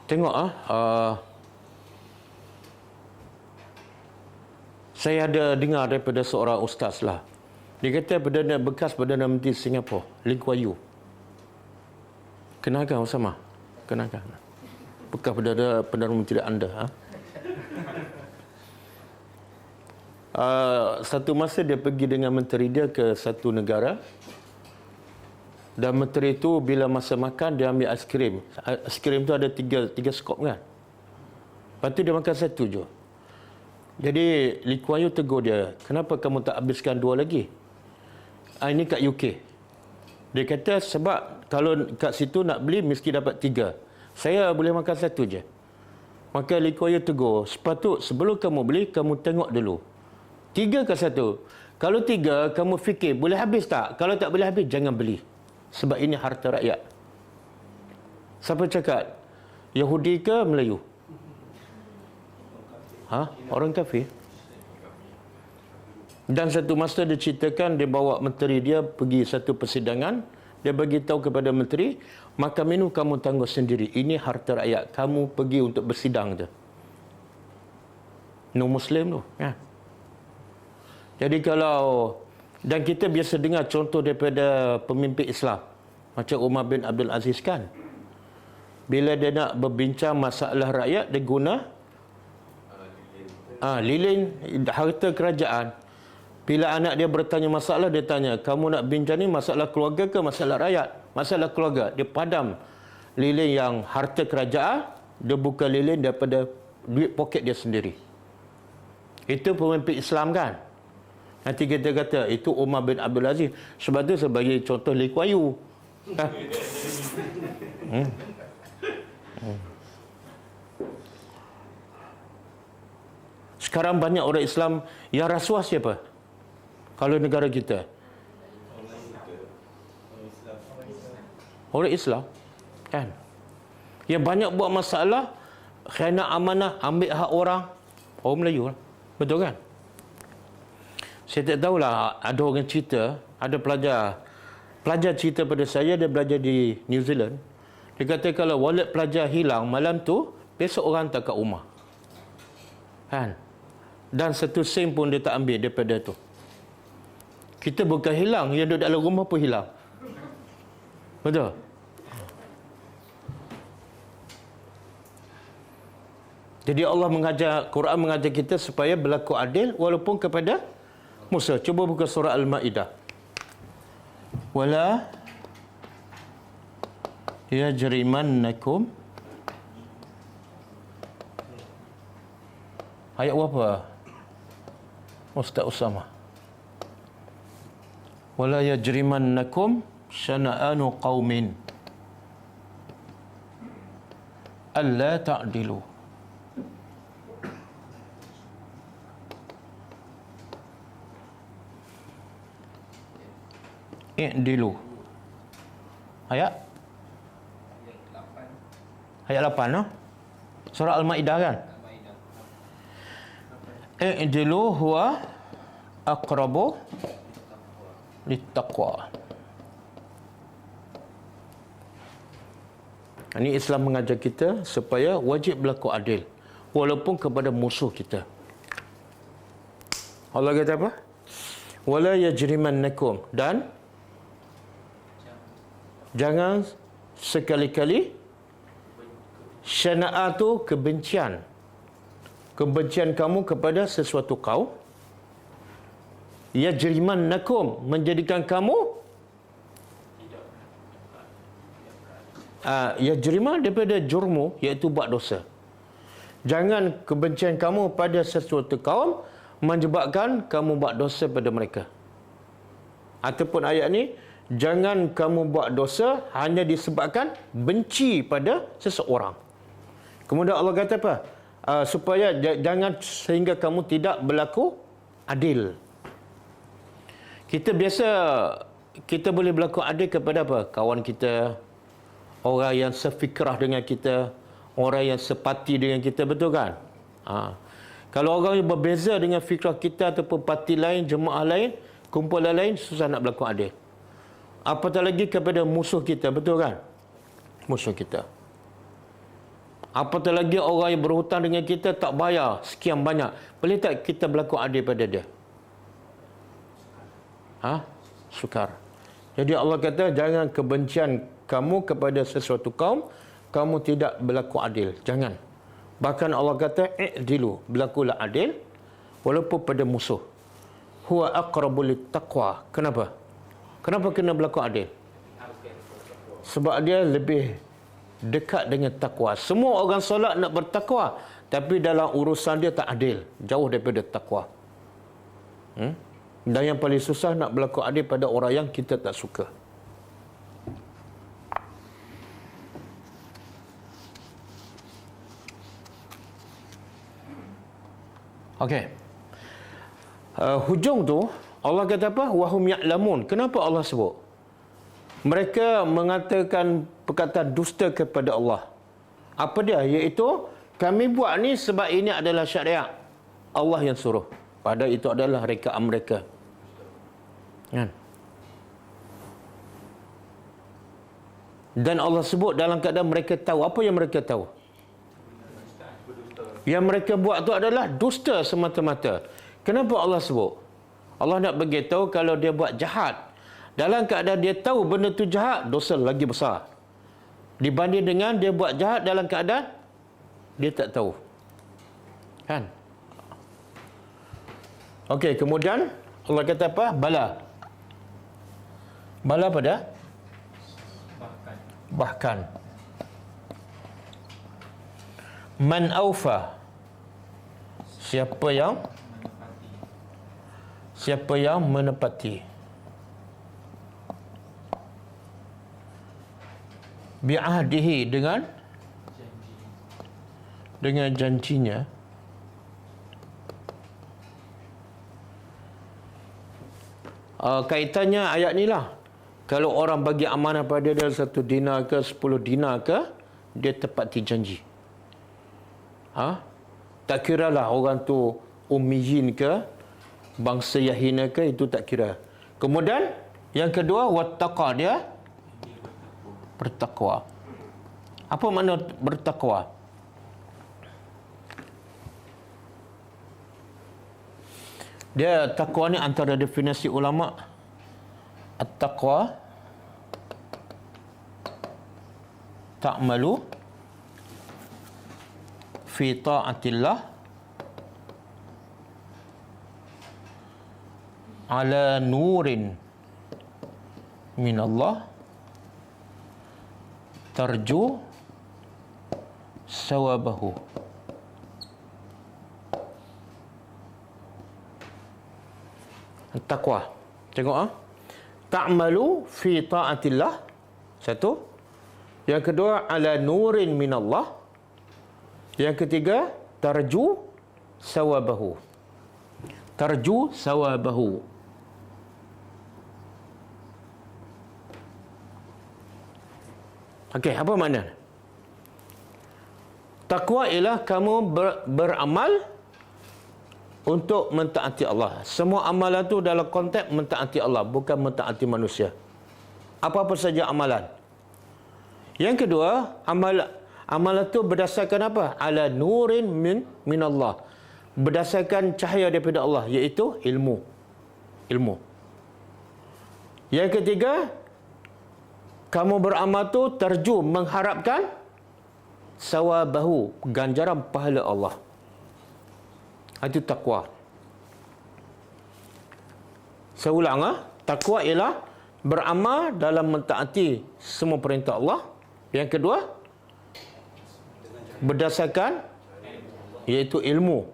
Tengok saya ada dengar daripada seorang ustaz lah. Dia kata bekas Perdana Menteri Singapura, Lee Kuan Yew. Kenalkan Osama. Kenalkan. Bekas Perdana Menteri anda. Satu masa dia pergi dengan menteri dia ke satu negara, dan menteri itu bila masa makan dia ambil aiskrim. Aiskrim tu ada tiga skop kan. Lepas tu dia makan satu je. Jadi Lee Kuan Yew tegur dia, kenapa kamu tak habiskan dua lagi? Ini kat UK. Dia kata sebab kalau kat situ nak beli mesti dapat 3. Saya boleh makan satu je. Maka Lee Kuan Yew tegur, sebelum kamu beli, kamu tengok dulu. 3 ke 1? Kalau 3, kamu fikir boleh habis tak? Kalau tak boleh habis, jangan beli. Sebab ini harta rakyat. Siapa cakap? Yahudi ke Melayu? Orang kafir. Dan satu masa dia ceritakan, dia bawa menteri dia pergi satu persidangan. Dia bagi tahu kepada menteri, makan minum kamu tangguh sendiri. Ini harta rakyat. Kamu pergi untuk bersidang je. No Muslim tu. Jadi kalau, dan kita biasa dengar contoh daripada pemimpin Islam macam Umar bin Abdul Aziz kan, bila dia nak berbincang masalah rakyat, dia guna lilin harta kerajaan. Bila anak dia bertanya masalah, dia tanya, kamu nak bincang ni masalah keluarga ke masalah rakyat? Masalah keluarga. Dia padam lilin yang harta kerajaan, dia buka lilin daripada duit poket dia sendiri. Itu pemimpin Islam kan. Nanti kita kata itu Umar bin Abdul Aziz. Sebab tu sebagai contoh Lee Kuan Yew. Sekarang banyak orang Islam yang rasuah siapa? Kalau negara kita. Orang Islam. Kan? Yang banyak buat masalah, khianat amanah, ambil hak orang. Orang Melayu lah. Betul kan? Saya tak tahulah, ada orang cerita, ada pelajar cerita pada saya, dia belajar di New Zealand. Dia kata kalau wallet pelajar hilang malam tu, besok orang hantar kat rumah. Kan? Dan satu sen pun dia tak ambil daripada tu. Kita bukan hilang, yang duduk dalam rumah pun hilang. Betul? Jadi Allah mengajar, Quran mengajar kita supaya berlaku adil walaupun kepada musuh. Cuba buka surah Al-Ma'idah. Wala yajrimannakum. Ayat berapa? Ustaz Usama. Wala yajrimannakum syana'anu qaumin alla ta'dilu. I'dilu. Ayat 8 no? Surah Al-Ma'idah kan? I'dilu huwa aqrabu littaqwa. Ini Islam mengajar kita supaya wajib berlaku adil walaupun kepada musuh kita. Allah kata apa? Wala yajrimannakum, dan jangan sekali-kali syana'a tu kebencian kamu kepada sesuatu kaum, yajrimannakum menjadikan kamu yajrima daripada jurmu, iaitu buat dosa. Jangan kebencian kamu pada sesuatu kaum menyebabkan kamu buat dosa pada mereka. Ataupun ayat ni, jangan kamu buat dosa hanya disebabkan benci pada seseorang. Kemudian Allah kata apa? Supaya jangan sehingga kamu tidak berlaku adil. Kita boleh berlaku adil kepada apa? Kawan kita, orang yang sefikrah dengan kita, orang yang sepati dengan kita, betul kan? Kalau orang yang berbeza dengan fikrah kita ataupun parti lain, jemaah lain, kumpulan lain, susah nak berlaku adil. Apatah lagi kepada musuh kita, betul kan? Musuh kita. Apatah lagi orang yang berhutang dengan kita tak bayar sekian banyak. Boleh tak kita berlaku adil pada dia? Sukar. Jadi Allah kata jangan kebencian kamu kepada sesuatu kaum, kamu tidak berlaku adil. Jangan. Bahkan Allah kata, i'dilu, berlakulah adil walaupun pada musuh. Huwa aqrabu littaqwa. Kenapa? Kenapa kena berlaku adil? Sebab dia lebih dekat dengan takwa. Semua orang solat nak bertakwa, tapi dalam urusan dia tak adil, jauh daripada takwa. Dan yang paling susah nak berlaku adil pada orang yang kita tak suka. Okey. Hujung tu Allah kata apa? Wahum ya'lamun. Kenapa Allah sebut? Mereka mengatakan perkataan dusta kepada Allah. Apa dia? Iaitu kami buat ni sebab ini adalah syariat Allah yang suruh. Padahal itu adalah rekaan mereka. Kan? Dan Allah sebut dalam keadaan mereka tahu. Apa yang mereka tahu? Yang mereka buat tu adalah dusta semata-mata. Kenapa Allah sebut? Allah nak beritahu kalau dia buat jahat, dalam keadaan dia tahu benda tu jahat, dosa lagi besar dibanding dengan dia buat jahat dalam keadaan dia tak tahu. Kan? Okey, kemudian Allah kata apa? Bala. Bala pada? Bahkan. Man aufa. Siapa yang menepati bi'ahdihi, dengan janjinya, kaitannya ayat ni lah. Kalau orang bagi amanah pada dia 1 dinar ke 10 dinar ke, dia tepati janji. Tak kiralah orang tu ummiyin ke, bangsa yang hina ke, itu tak kira. Kemudian yang kedua, wattaqa, dia bertakwa. Apa makna bertakwa? Dia takwa ni antara definisi ulama, at-taqwa ta'malu fi ta'atillah ala nurin minallah tarju sawabahu. Takwa. Tengok ta'malu fi ta'atillah, satu. Yang kedua, ala nurin minallah. Yang ketiga, tarju sawabahu. Tarju sawabahu. Okey, apa makna? Takwa ialah kamu beramal untuk mentaati Allah. Semua amalan tu dalam konteks mentaati Allah, bukan mentaati manusia. Apa-apa saja amalan. Yang kedua, amalan tu berdasarkan apa? Ala nurin min Allah. Berdasarkan cahaya daripada Allah, iaitu ilmu. Yang ketiga, kamu beramal tu terju, mengharapkan sawabahu, ganjaran pahala Allah. Itu takwa. Saya ulang, takwa ialah beramal dalam mentaati semua perintah Allah. Yang kedua, berdasarkan iaitu ilmu,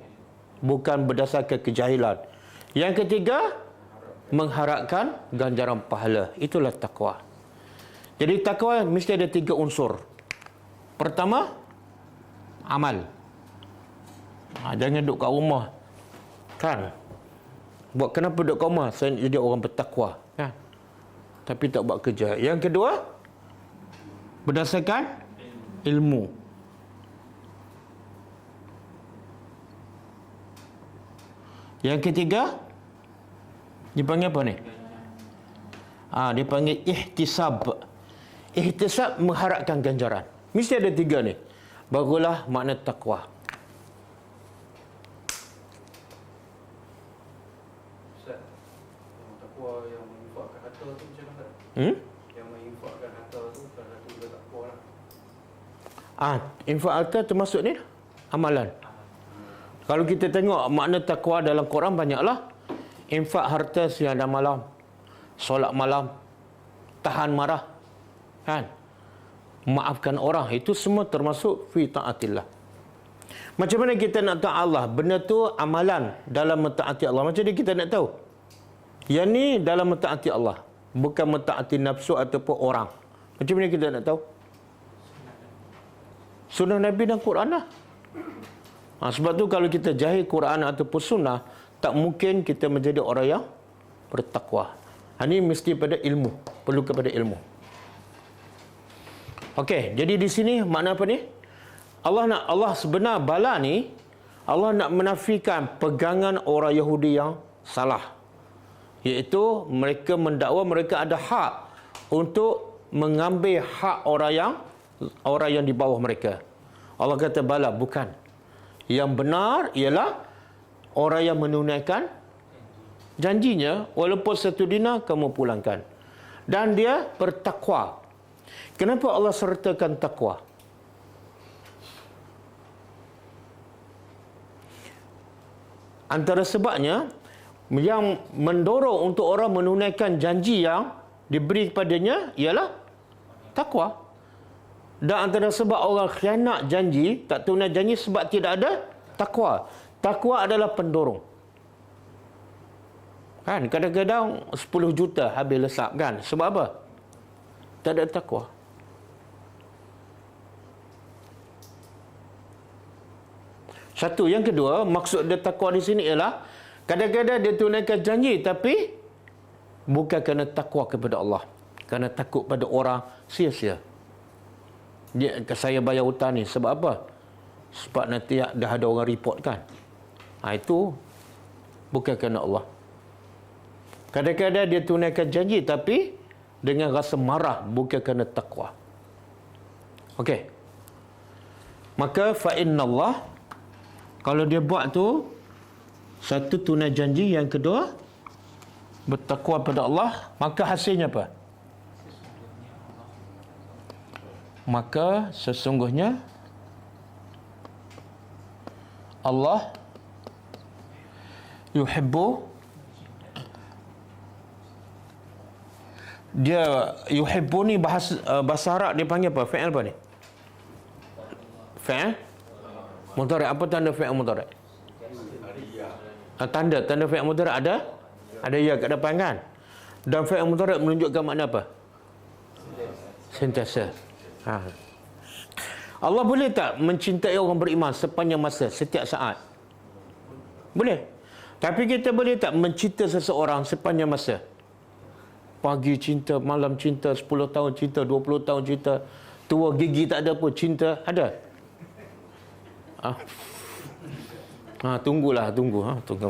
bukan berdasarkan kejahilan. Yang ketiga, mengharapkan ganjaran pahala. Itulah takwa. Jadi takwa mesti ada 3 unsur. Pertama, amal. Jangan duduk kat rumah. Kan? Kenapa duduk kat rumah? Saya jadi orang bertakwa. Kan? Tapi tak buat kerja. Yang kedua, berdasarkan ilmu. Yang ketiga, dipanggil apa ni? Dipanggil ihtisab. Ihtisab, mengharapkan ganjaran. Mesti ada 3 ni. Barulah makna takwa. Ustaz, takwa yang menginfakkan harta tu macam mana? Yang menginfakkan harta tu Infak harta termasuk ni amalan. Kalau kita tengok makna takwa dalam Quran banyaklah. Infak harta siang dan malam, solat malam, tahan marah, kan? Maafkan orang, itu semua termasuk fi taatillah. Macam mana kita nak taat Allah? Benda tu amalan dalam mentaati Allah. Macam mana kita nak tahu? Yang ni dalam mentaati Allah, bukan mentaati nafsu ataupun orang. Macam mana kita nak tahu? Sunnah Nabi dan Quran lah. Sebab tu kalau kita jahil Quran ataupun sunnah, tak mungkin kita menjadi orang yang bertakwa. Ini mesti pada ilmu, perlu kepada ilmu. Okey, jadi di sini makna apa ni? Allah sebenar bala ni, Allah nak menafikan pegangan orang Yahudi yang salah. Iaitu mereka mendakwa mereka ada hak untuk mengambil hak orang yang di bawah mereka. Allah kata bala, bukan. Yang benar ialah orang yang menunaikan janjinya, walaupun satu dinar kamu pulangkan. Dan dia bertakwa. Kenapa Allah sertakan takwa? Antara sebabnya, yang mendorong untuk orang menunaikan janji yang diberi kepadanya ialah takwa. Dan antara sebab orang khianat janji, tak tunai janji sebab tidak ada takwa. Takwa adalah pendorong. Kan, kadang-kadang 10 juta habis lesap, kan? Sebab apa? Tak ada takwa. Satu. Yang kedua, maksud dia takwa di sini ialah kadang-kadang dia tunaikan janji tapi bukan kerana takwa kepada Allah, kerana takut pada orang, sia-sia. Saya bayar hutang ni sebab apa? Sebab nanti dah ada orang report, kan? Itu bukan kerana Allah. Kadang-kadang dia tunaikan janji tapi dengan rasa marah, bukan kerana takwa. Okey. Maka fa innallah, kalau dia buat tu, satu tunai janji, yang kedua bertakwa pada Allah, maka hasilnya apa? Maka sesungguhnya Allah yuhibbu, dia yuhibbu ni bahasa Arab dia panggil apa? Fi'il apa ni? Fi'il mudhari'. Apa tanda fi'il mudhari'? Tanda fi'il mudhari' ada ya kat depan, kan? Dan fi'il mudhari' menunjukkan makna apa? Sentiasa. Allah boleh tak mencintai orang beriman sepanjang masa, setiap saat? Boleh. Tapi kita boleh tak mencinta seseorang sepanjang masa? Pagi cinta, malam cinta, 10 tahun cinta, 20 tahun cinta, tua gigi tak ada pun cinta, ada? Tunggu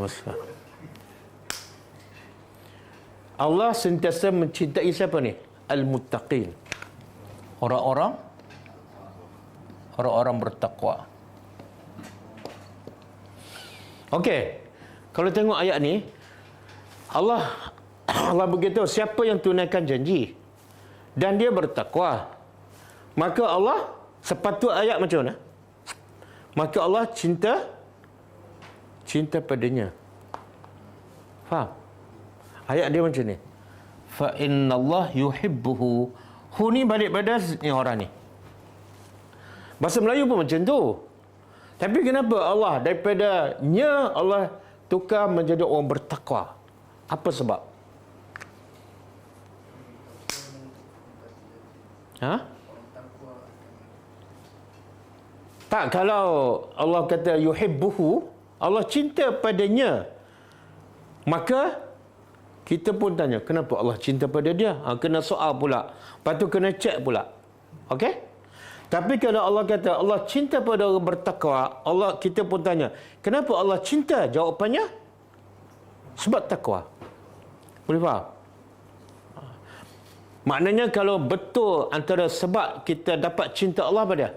masa. Allah sentiasa mencintai siapa ni? Al-Muttaqin. Orang-orang bertakwa. Okey. Kalau tengok ayat ni, Allah beritahu siapa yang tunaikan janji dan dia bertakwa, maka Allah sepatut ayat macam mana? Maka Allah cinta padanya. Faham? Ayat dia macam ni. Fa innallah yuhibbuhu. Hu ni balik pada ni orang ni. Bahasa Melayu pun macam tu. Tapi kenapa Allah daripada nya Allah tukar menjadi orang bertakwa? Apa sebab? Tak, kalau Allah kata yuhibbuhu, Allah cinta padanya, maka kita pun tanya, kenapa Allah cinta pada dia? Kena soal pula. Lepas tu kena cek pula. Okey? Tapi kalau Allah kata Allah cinta pada orang bertakwa, kita pun tanya, kenapa Allah cinta? Jawapannya sebab takwa. Boleh faham? Maknanya kalau betul antara sebab kita dapat cinta Allah pada,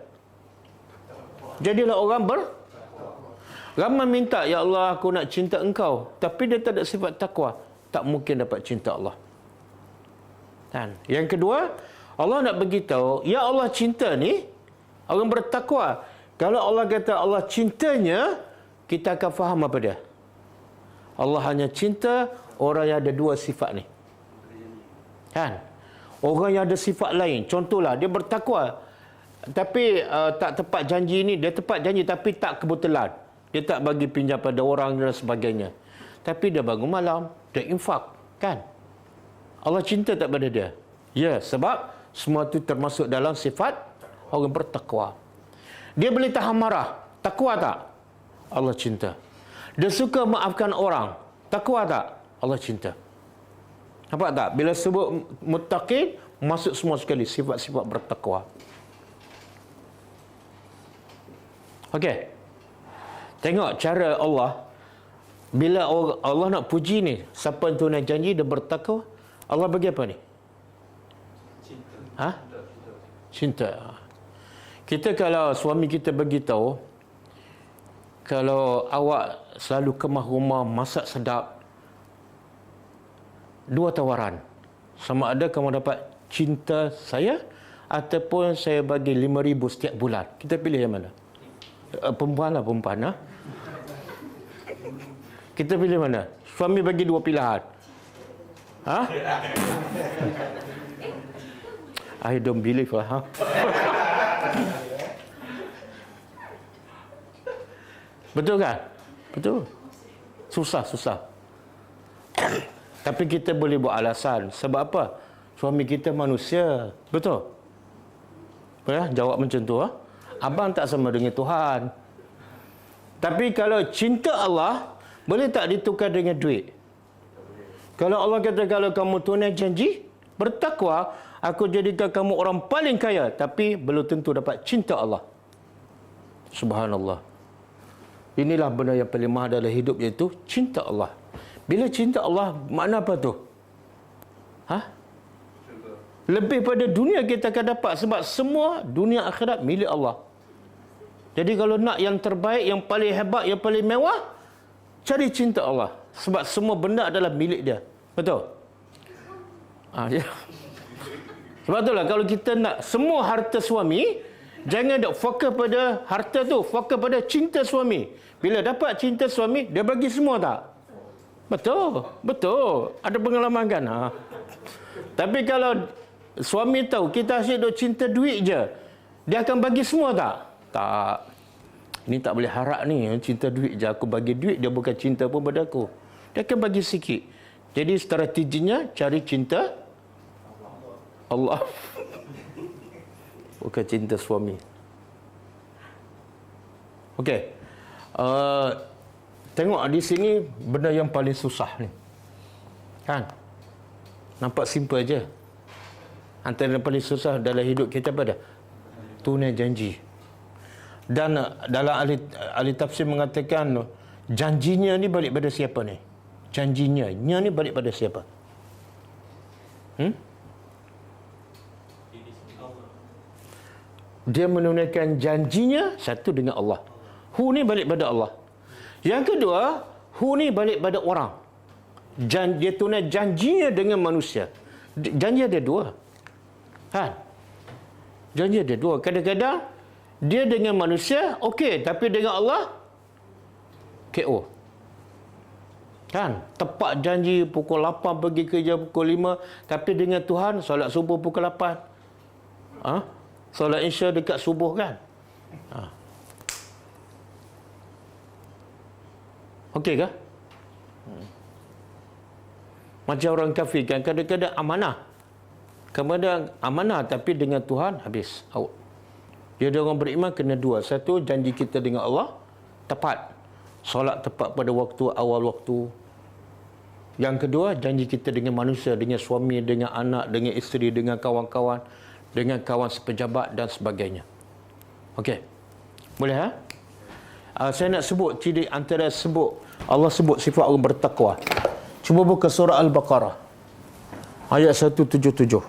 jadilah orang ramai minta, ya Allah aku nak cinta engkau, tapi dia tak ada sifat takwa, tak mungkin dapat cinta Allah. Dan yang kedua, Allah nak beritahu, ya Allah cinta ni orang bertakwa. Kalau Allah kata Allah cintanya, kita akan faham apa dia. Allah hanya cinta orang yang ada dua sifat ni. Kan? Orang yang ada sifat lain, contohlah dia bertakwa tapi tak tepat janji ni, dia tepat janji tapi tak kebetulan. Dia tak bagi pinjam pada orang dan sebagainya. Tapi dia bangun malam, dia infak, kan? Allah cinta tak pada dia? Ya, sebab semua itu termasuk dalam sifat orang bertakwa. Dia boleh tahan marah, takwa tak? Allah cinta. Dia suka maafkan orang, takwa tak? Allah cinta. Nampak tak? Bila sebut muttaqin, masuk semua sekali sifat-sifat bertakwa. Okey. Tengok cara Allah. Bila Allah nak puji ni, siapa yang tunai janji, dia bertakwa, Allah bagi apa ni? Cinta. Cinta. Kita kalau suami kita beritahu, kalau awak selalu kemah rumah, masak sedap, dua tawaran. Sama ada kamu dapat cinta saya ataupun saya bagi 5,000 setiap bulan. Kita pilih yang mana? Perempuan. Ha? Kita pilih mana? Suami bagi dua pilihan. Ha? I don't believe lah. Ha? Betul kan? Betul. Susah. Tapi kita boleh buat alasan. Sebab apa? Suami kita manusia. Betul? Ya, jawab macam tu. Ha? Abang tak sama dengan Tuhan. Tapi kalau cinta Allah, boleh tak ditukar dengan duit? Kalau Allah kata, kalau kamu tunai janji, bertakwa, aku jadikan kamu orang paling kaya. Tapi belum tentu dapat cinta Allah. Subhanallah. Inilah benda yang paling mahal dalam hidup, iaitu cinta Allah. Bila cinta Allah, makna apa tu? Ha? Lebih pada dunia kita akan dapat. Sebab semua dunia akhirat milik Allah. Jadi kalau nak yang terbaik, yang paling hebat, yang paling mewah, cari cinta Allah. Sebab semua benda adalah milik dia. Betul? Ya. Sebab itulah kalau kita nak semua harta suami, jangan dok fokus pada harta tu, fokus pada cinta suami. Bila dapat cinta suami, dia bagi semua tak? Betul. Ada pengalaman kan? Ha. Tapi kalau suami tahu kita asyik dok cinta duit je, dia akan bagi semua tak? Tak. Ini tak boleh harap ni, cinta duit je. Aku bagi duit, dia bukan cinta pun pada aku. Dia akan bagi sikit. Jadi strateginya cari cinta Allah. Bukan cinta suami. Okey. Tengok di sini benda yang paling susah ni. Kan? Nampak simple aje. Antara yang paling susah dalam hidup kita apa dah? Tunai janji. Dan dalam ahli tafsir mengatakan janjinya ni balik pada siapa ni? Janjinya ni balik pada siapa? Dia menunaikan janjinya satu dengan Allah. Hu ni balik pada Allah. Yang kedua, hu ni balik pada orang. Dia tunai janjinya dengan manusia. Janji ada dua. Kan? Janji ada dua. Kadang-kadang dia dengan manusia okey, tapi dengan Allah KO. Kan? Tepat janji pukul 8 pergi kerja pukul 5, tapi dengan Tuhan solat subuh pukul 8. Solat Isya dekat subuh kan? Okey ke? Macam orang kafir kan, kadang-kadang amanah. Kadang-kadang amanah, tapi dengan Tuhan habis. Dia orang beriman kena dua. Satu, janji kita dengan Allah tepat. Solat tepat pada waktu, awal waktu. Yang kedua, janji kita dengan manusia, dengan suami, dengan anak, dengan isteri, dengan kawan-kawan, dengan kawan sepejabat dan sebagainya. Okey. Boleh ha? Saya nak sebut ciri antara Allah sebut sifat orang bertakwa. Cuba buka surah Al-Baqarah ayat 177.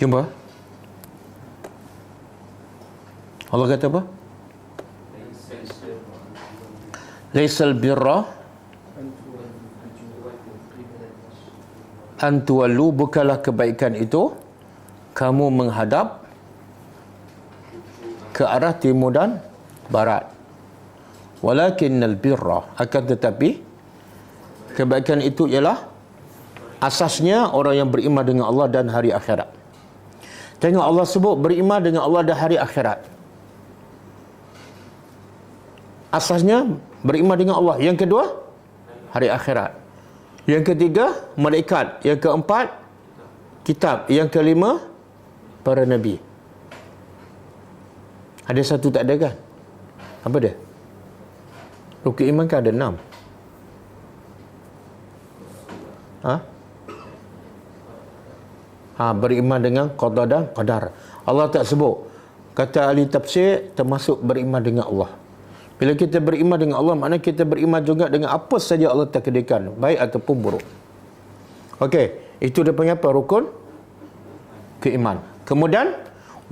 Jumpa. Allah kata apa? Laisal birra an tuwallu, bukanlah kebaikan itu kamu menghadap ke arah timur dan barat. Walakinnal birra, akan tetapi kebaikan itu ialah asasnya orang yang beriman dengan Allah dan hari akhirat. Tengok Allah sebut beriman dengan Allah dan hari akhirat. Asasnya beriman dengan Allah. Yang kedua, hari akhirat. Yang ketiga, malaikat. Yang keempat, kitab. Yang kelima, para nabi. Ada satu tak ada kan? Apa dia? Rukun iman kan ada 6. Beriman dengan qada dan qadar. Allah tak sebut. Kata ahli tafsir, termasuk beriman dengan Allah. Bila kita beriman dengan Allah, maknanya kita beriman juga dengan apa saja Allah takdirkan, baik ataupun buruk. Okey, itu dia panggil apa? Rukun keiman. Kemudian,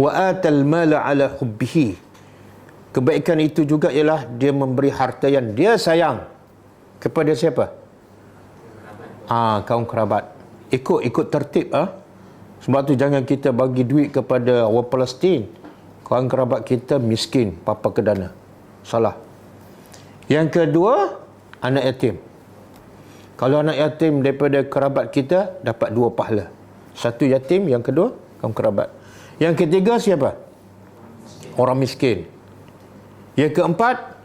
wa atal mala ala hubbihi. Kebaikan itu juga ialah dia memberi harta yang dia sayang kepada siapa? Kaum kerabat. Ikut tertib. Sebab tu jangan kita bagi duit kepada orang Palestin, kaum kerabat kita miskin, papa kedana. Salah. Yang kedua, anak yatim. Kalau anak yatim daripada kerabat kita, dapat 2 pahala. Satu yatim, yang kedua kaum kerabat. Yang ketiga siapa? Orang miskin. Yang keempat,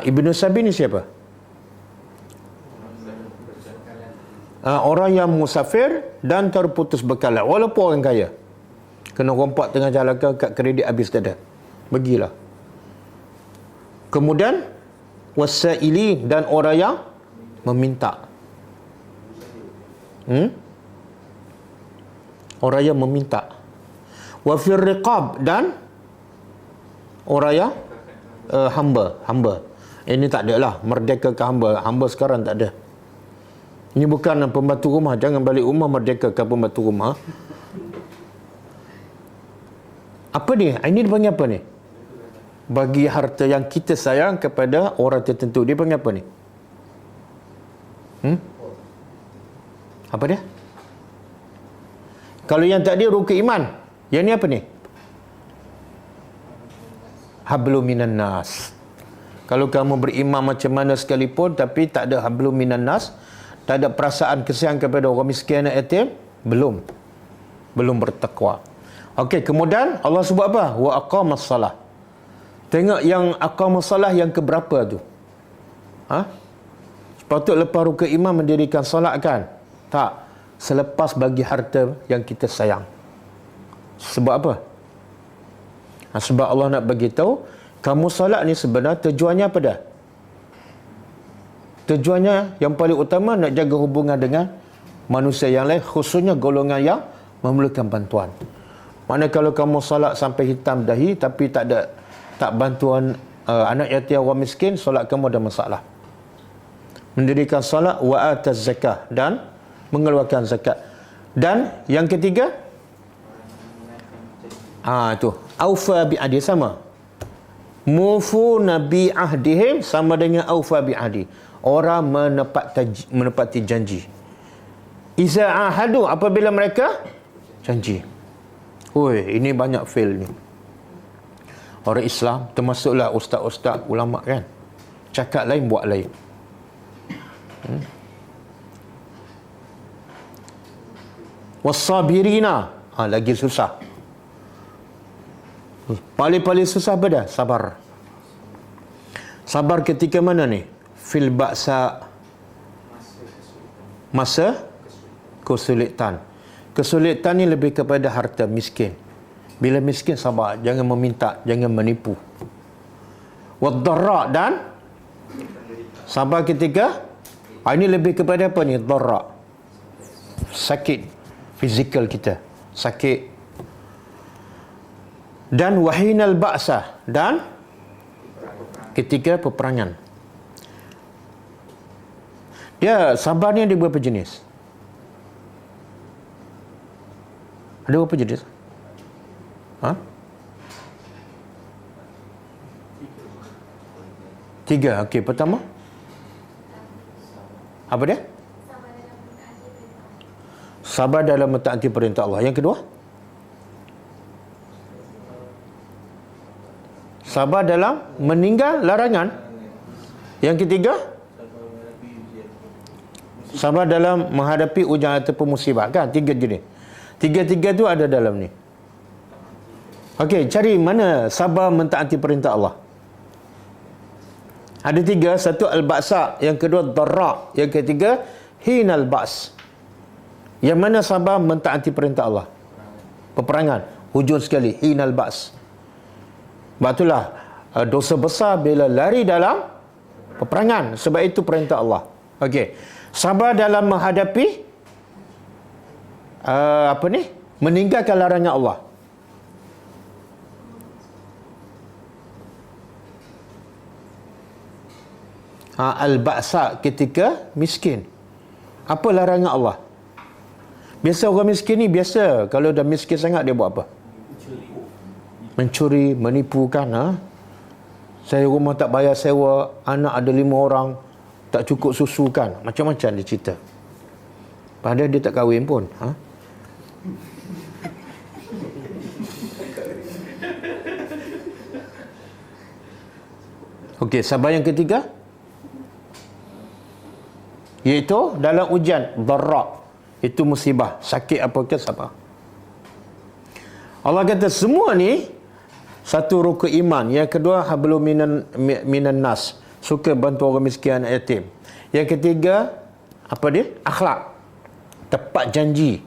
Ibnu Sabi ni siapa? Orang yang musafir dan terputus bekalan, walaupun orang kaya. Kena rompak tengah jalan kat kredit habis tak ada, bagilah. Kemudian wasaili, dan orang yang meminta. Orang yang meminta. Wa fir riqab, dan orang yang hamba. Ini tak ada lah, merdeka ke hamba. Hamba sekarang tak ada. Ini bukan pembantu rumah. Jangan balik rumah merdeka ke pembantu rumah. Apa ni? Ini dipanggil apa ni? Bagi harta yang kita sayang kepada orang tertentu. Dia panggil apa ni? Apa dia? Kalau yang tadi rukun iman, yang ni apa ni? Hablum minan nas. Kalau kamu beriman macam mana sekalipun, tapi tak ada hablum minan nas, tak ada perasaan kesian kepada orang miskin dan yatim, belum bertakwa. Okey, kemudian Allah sebut apa? Wa aqamas salah. Tengok yang aqamas salah yang keberapa tu? Sepatut lepas rukun iman mendirikan solat kan? Tak. Selepas bagi harta yang kita sayang. Sebab apa? Sebab Allah nak bagi tahu, kamu solat ni sebenarnya tujuannya apa dah? Tujuannya yang paling utama nak jaga hubungan dengan manusia yang lain, khususnya golongan yang memerlukan bantuan. Mana kalau kamu solat sampai hitam dahi tapi tak bantuan anak yatim, orang miskin, solat kamu ada masalah. Mendirikan solat, wa ataz zakah, dan mengeluarkan zakat. Dan yang ketiga, tu aufa bi ahdi, sama. Mufu nabi ahdihim sama dengan aufa bi ahdi. Orang menepati janji. Iza ahadu, apabila mereka janji. Ini banyak fail ni. Orang Islam, termasuklah ustaz-ustaz, ulama kan, cakap lain buat lain. Wasabirina, lagi susah. Paling-paling susah apa dah? Sabar. Sabar ketika mana ni? Fil ba'sa, masa kesulitan. Kesulitan ni lebih kepada harta miskin. Bila miskin, sabar, jangan meminta, jangan menipu. Wad-dharra, dan sabar ketika ini lebih kepada apa ni? Dharra, sakit fizikal kita, sakit. Dan wahinal ba'sa, dan ketika peperangan. Dia sabar ni ada beberapa jenis. Ada berapa jenis? Ha? 3. Okey, pertama. Apa dia? Sabar dalam mentaati perintah Allah. Yang kedua? Sabar dalam meninggal larangan. Yang ketiga? Sabar dalam menghadapi ujian ataupun musibah. Kan? 3 jenis. 3 tu ada dalam ni. Okey, cari mana sabar mentaati perintah Allah. Ada 3. Satu al-ba'sa, yang kedua dharra, yang ketiga hinal ba's. Yang mana sabar mentaati perintah Allah? Peperangan. Hujung sekali, hinal ba's. Sebab itulah dosa besar bila lari dalam peperangan. Sebab itu perintah Allah. Okey. Sabar dalam menghadapi meninggalkan larangan Allah. Al-ba'sa, ketika miskin. Apa larangan Allah? Biasa orang miskin ni, biasa kalau dah miskin sangat dia buat apa? Mencuri, menipu kan. Saya rumah tak bayar sewa, anak ada 5 orang, tak cukup susu kan. Macam-macam dia cerita. Padahal dia tak kahwin pun. Okey, sabar yang ketiga, iaitu dalam ujian dharra, itu musibah, sakit apa ke, sabar. Allah kata semua ni satu rukun iman. Yang kedua hablum minan nas, suka bantu orang miskin, anak yatim. Yang ketiga apa dia? Akhlak, tepat janji.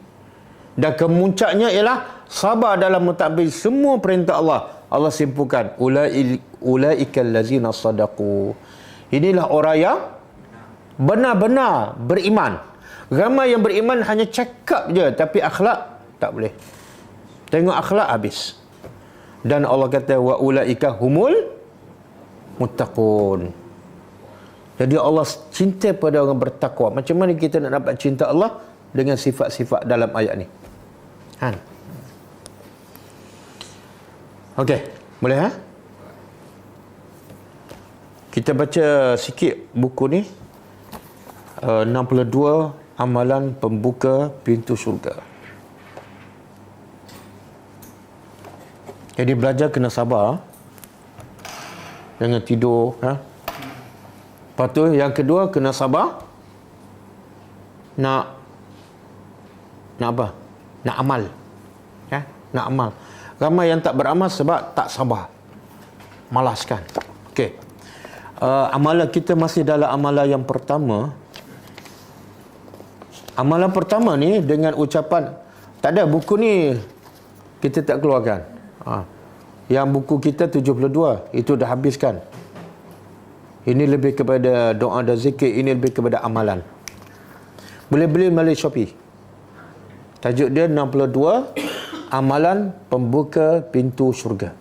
Dan kemuncaknya ialah sabar dalam mentaati semua perintah Allah. Allah simpulkan ulaikal ladzina sadaqu. Inilah orang yang benar-benar beriman. Ramai yang beriman hanya cakap je, tapi akhlak tak boleh. Tengok akhlak habis. Dan Allah kata wa ulaika humul muttaqun. Jadi Allah cinta pada orang bertakwa. Macam mana kita nak dapat cinta Allah? Dengan sifat-sifat dalam ayat ni. Okey, boleh Kita baca sikit buku ni. 62 amalan pembuka pintu syurga. Jadi belajar kena sabar. Jangan tidur. Lepas tu yang kedua kena sabar. Nak apa? Nak amal. Nak amal. Ramai yang tak beramal sebab tak sabar. Malaskan. Okey. Amalan kita masih dalam amalan yang pertama. Amalan pertama ni dengan ucapan, tak ada buku ni kita tak keluarkan. Yang buku kita 72 itu dah habiskan. Ini lebih kepada doa dan zikir, ini lebih kepada amalan. Boleh beli melalui Shopee. Tajuk dia 62 amalan pembuka pintu syurga.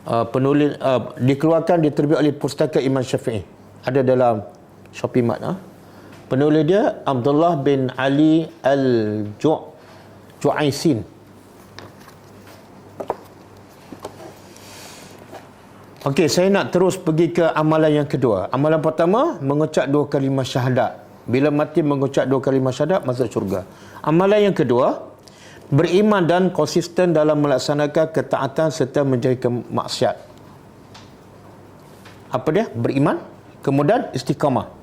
Penulis dikeluarkan, diterbit oleh Pustaka Imam Syafi'i. Ada dalam Shopee Mart. Penulis dia Abdullah bin Ali Al-Ju'aisin. Okey, saya nak terus pergi ke amalan yang kedua. Amalan pertama, mengucap 2 kalimah syahadat. Bila mati mengucap 2 kalimah syahadat, masuk syurga. Amalan yang kedua, beriman dan konsisten dalam melaksanakan ketaatan serta menjauhi maksiat. Apa dia? Beriman, kemudian istiqamah.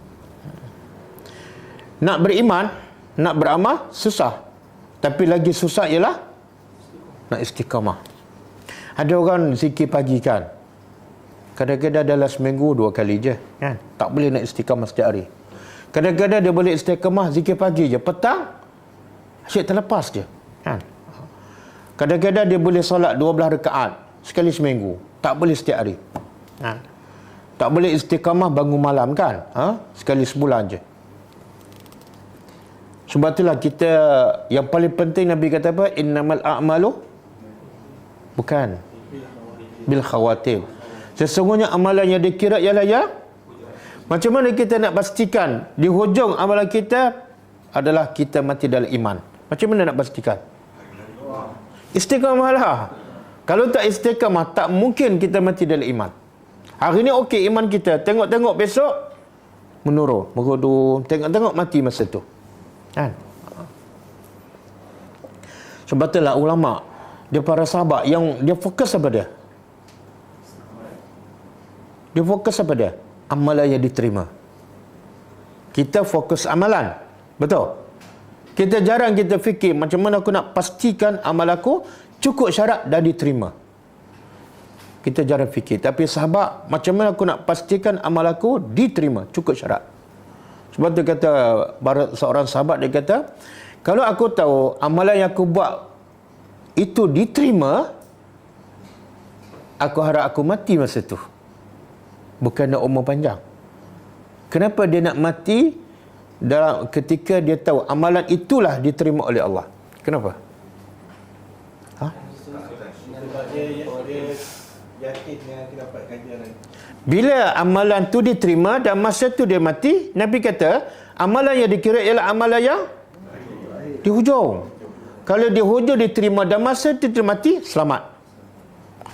Nak beriman, nak beramal, susah. Tapi lagi susah ialah nak istiqamah. Ada orang zikir pagi kan, kadang-kadang dalam seminggu 2 kali je kan? Tak boleh nak istiqamah setiap hari. Kadang-kadang dia boleh istiqamah zikir pagi je, petang asyik terlepas je kan? Kadang-kadang dia boleh solat 12 rakaat sekali seminggu, tak boleh setiap hari kan? Tak boleh istiqamah bangun malam kan? Sekali sebulan je. Sebab itulah kita, yang paling penting Nabi kata apa? Innamal a'malu bukan bil khawatim. Sesungguhnya amalan yang dikira ialah ya. Macam mana kita nak pastikan di hujung amalan kita adalah kita mati dalam iman? Macam mana nak pastikan? Istiqamah lah. Kalau tak istiqamah, tak mungkin kita mati dalam iman. Hari ni okey iman kita, tengok-tengok besok menurun, merudum, tengok-tengok mati masa tu. Kan? Sebab itulah ulama, dia para sahabat yang dia fokus apa dia? Dia fokus apa dia? Amalan yang diterima. Kita fokus amalan. Betul? Kita jarang kita fikir macam mana aku nak pastikan amal aku cukup syarat dan diterima. Kita jarang fikir. Tapi sahabat, macam mana aku nak pastikan amal aku diterima, cukup syarat. Sebab tu kata seorang sahabat, dia kata, kalau aku tahu amalan yang aku buat itu diterima, aku harap aku mati masa tu. Bukan nak umur panjang. Kenapa dia nak mati ketika dia tahu amalan itulah diterima oleh Allah? Kenapa? Sebab dia yakin yang akan dapat ganjaran. Bila amalan tu diterima dan masa tu dia mati, Nabi kata amalan yang dikira ialah amalan yang di hujung. Kalau di hujung diterima dan masa tu dia mati, selamat.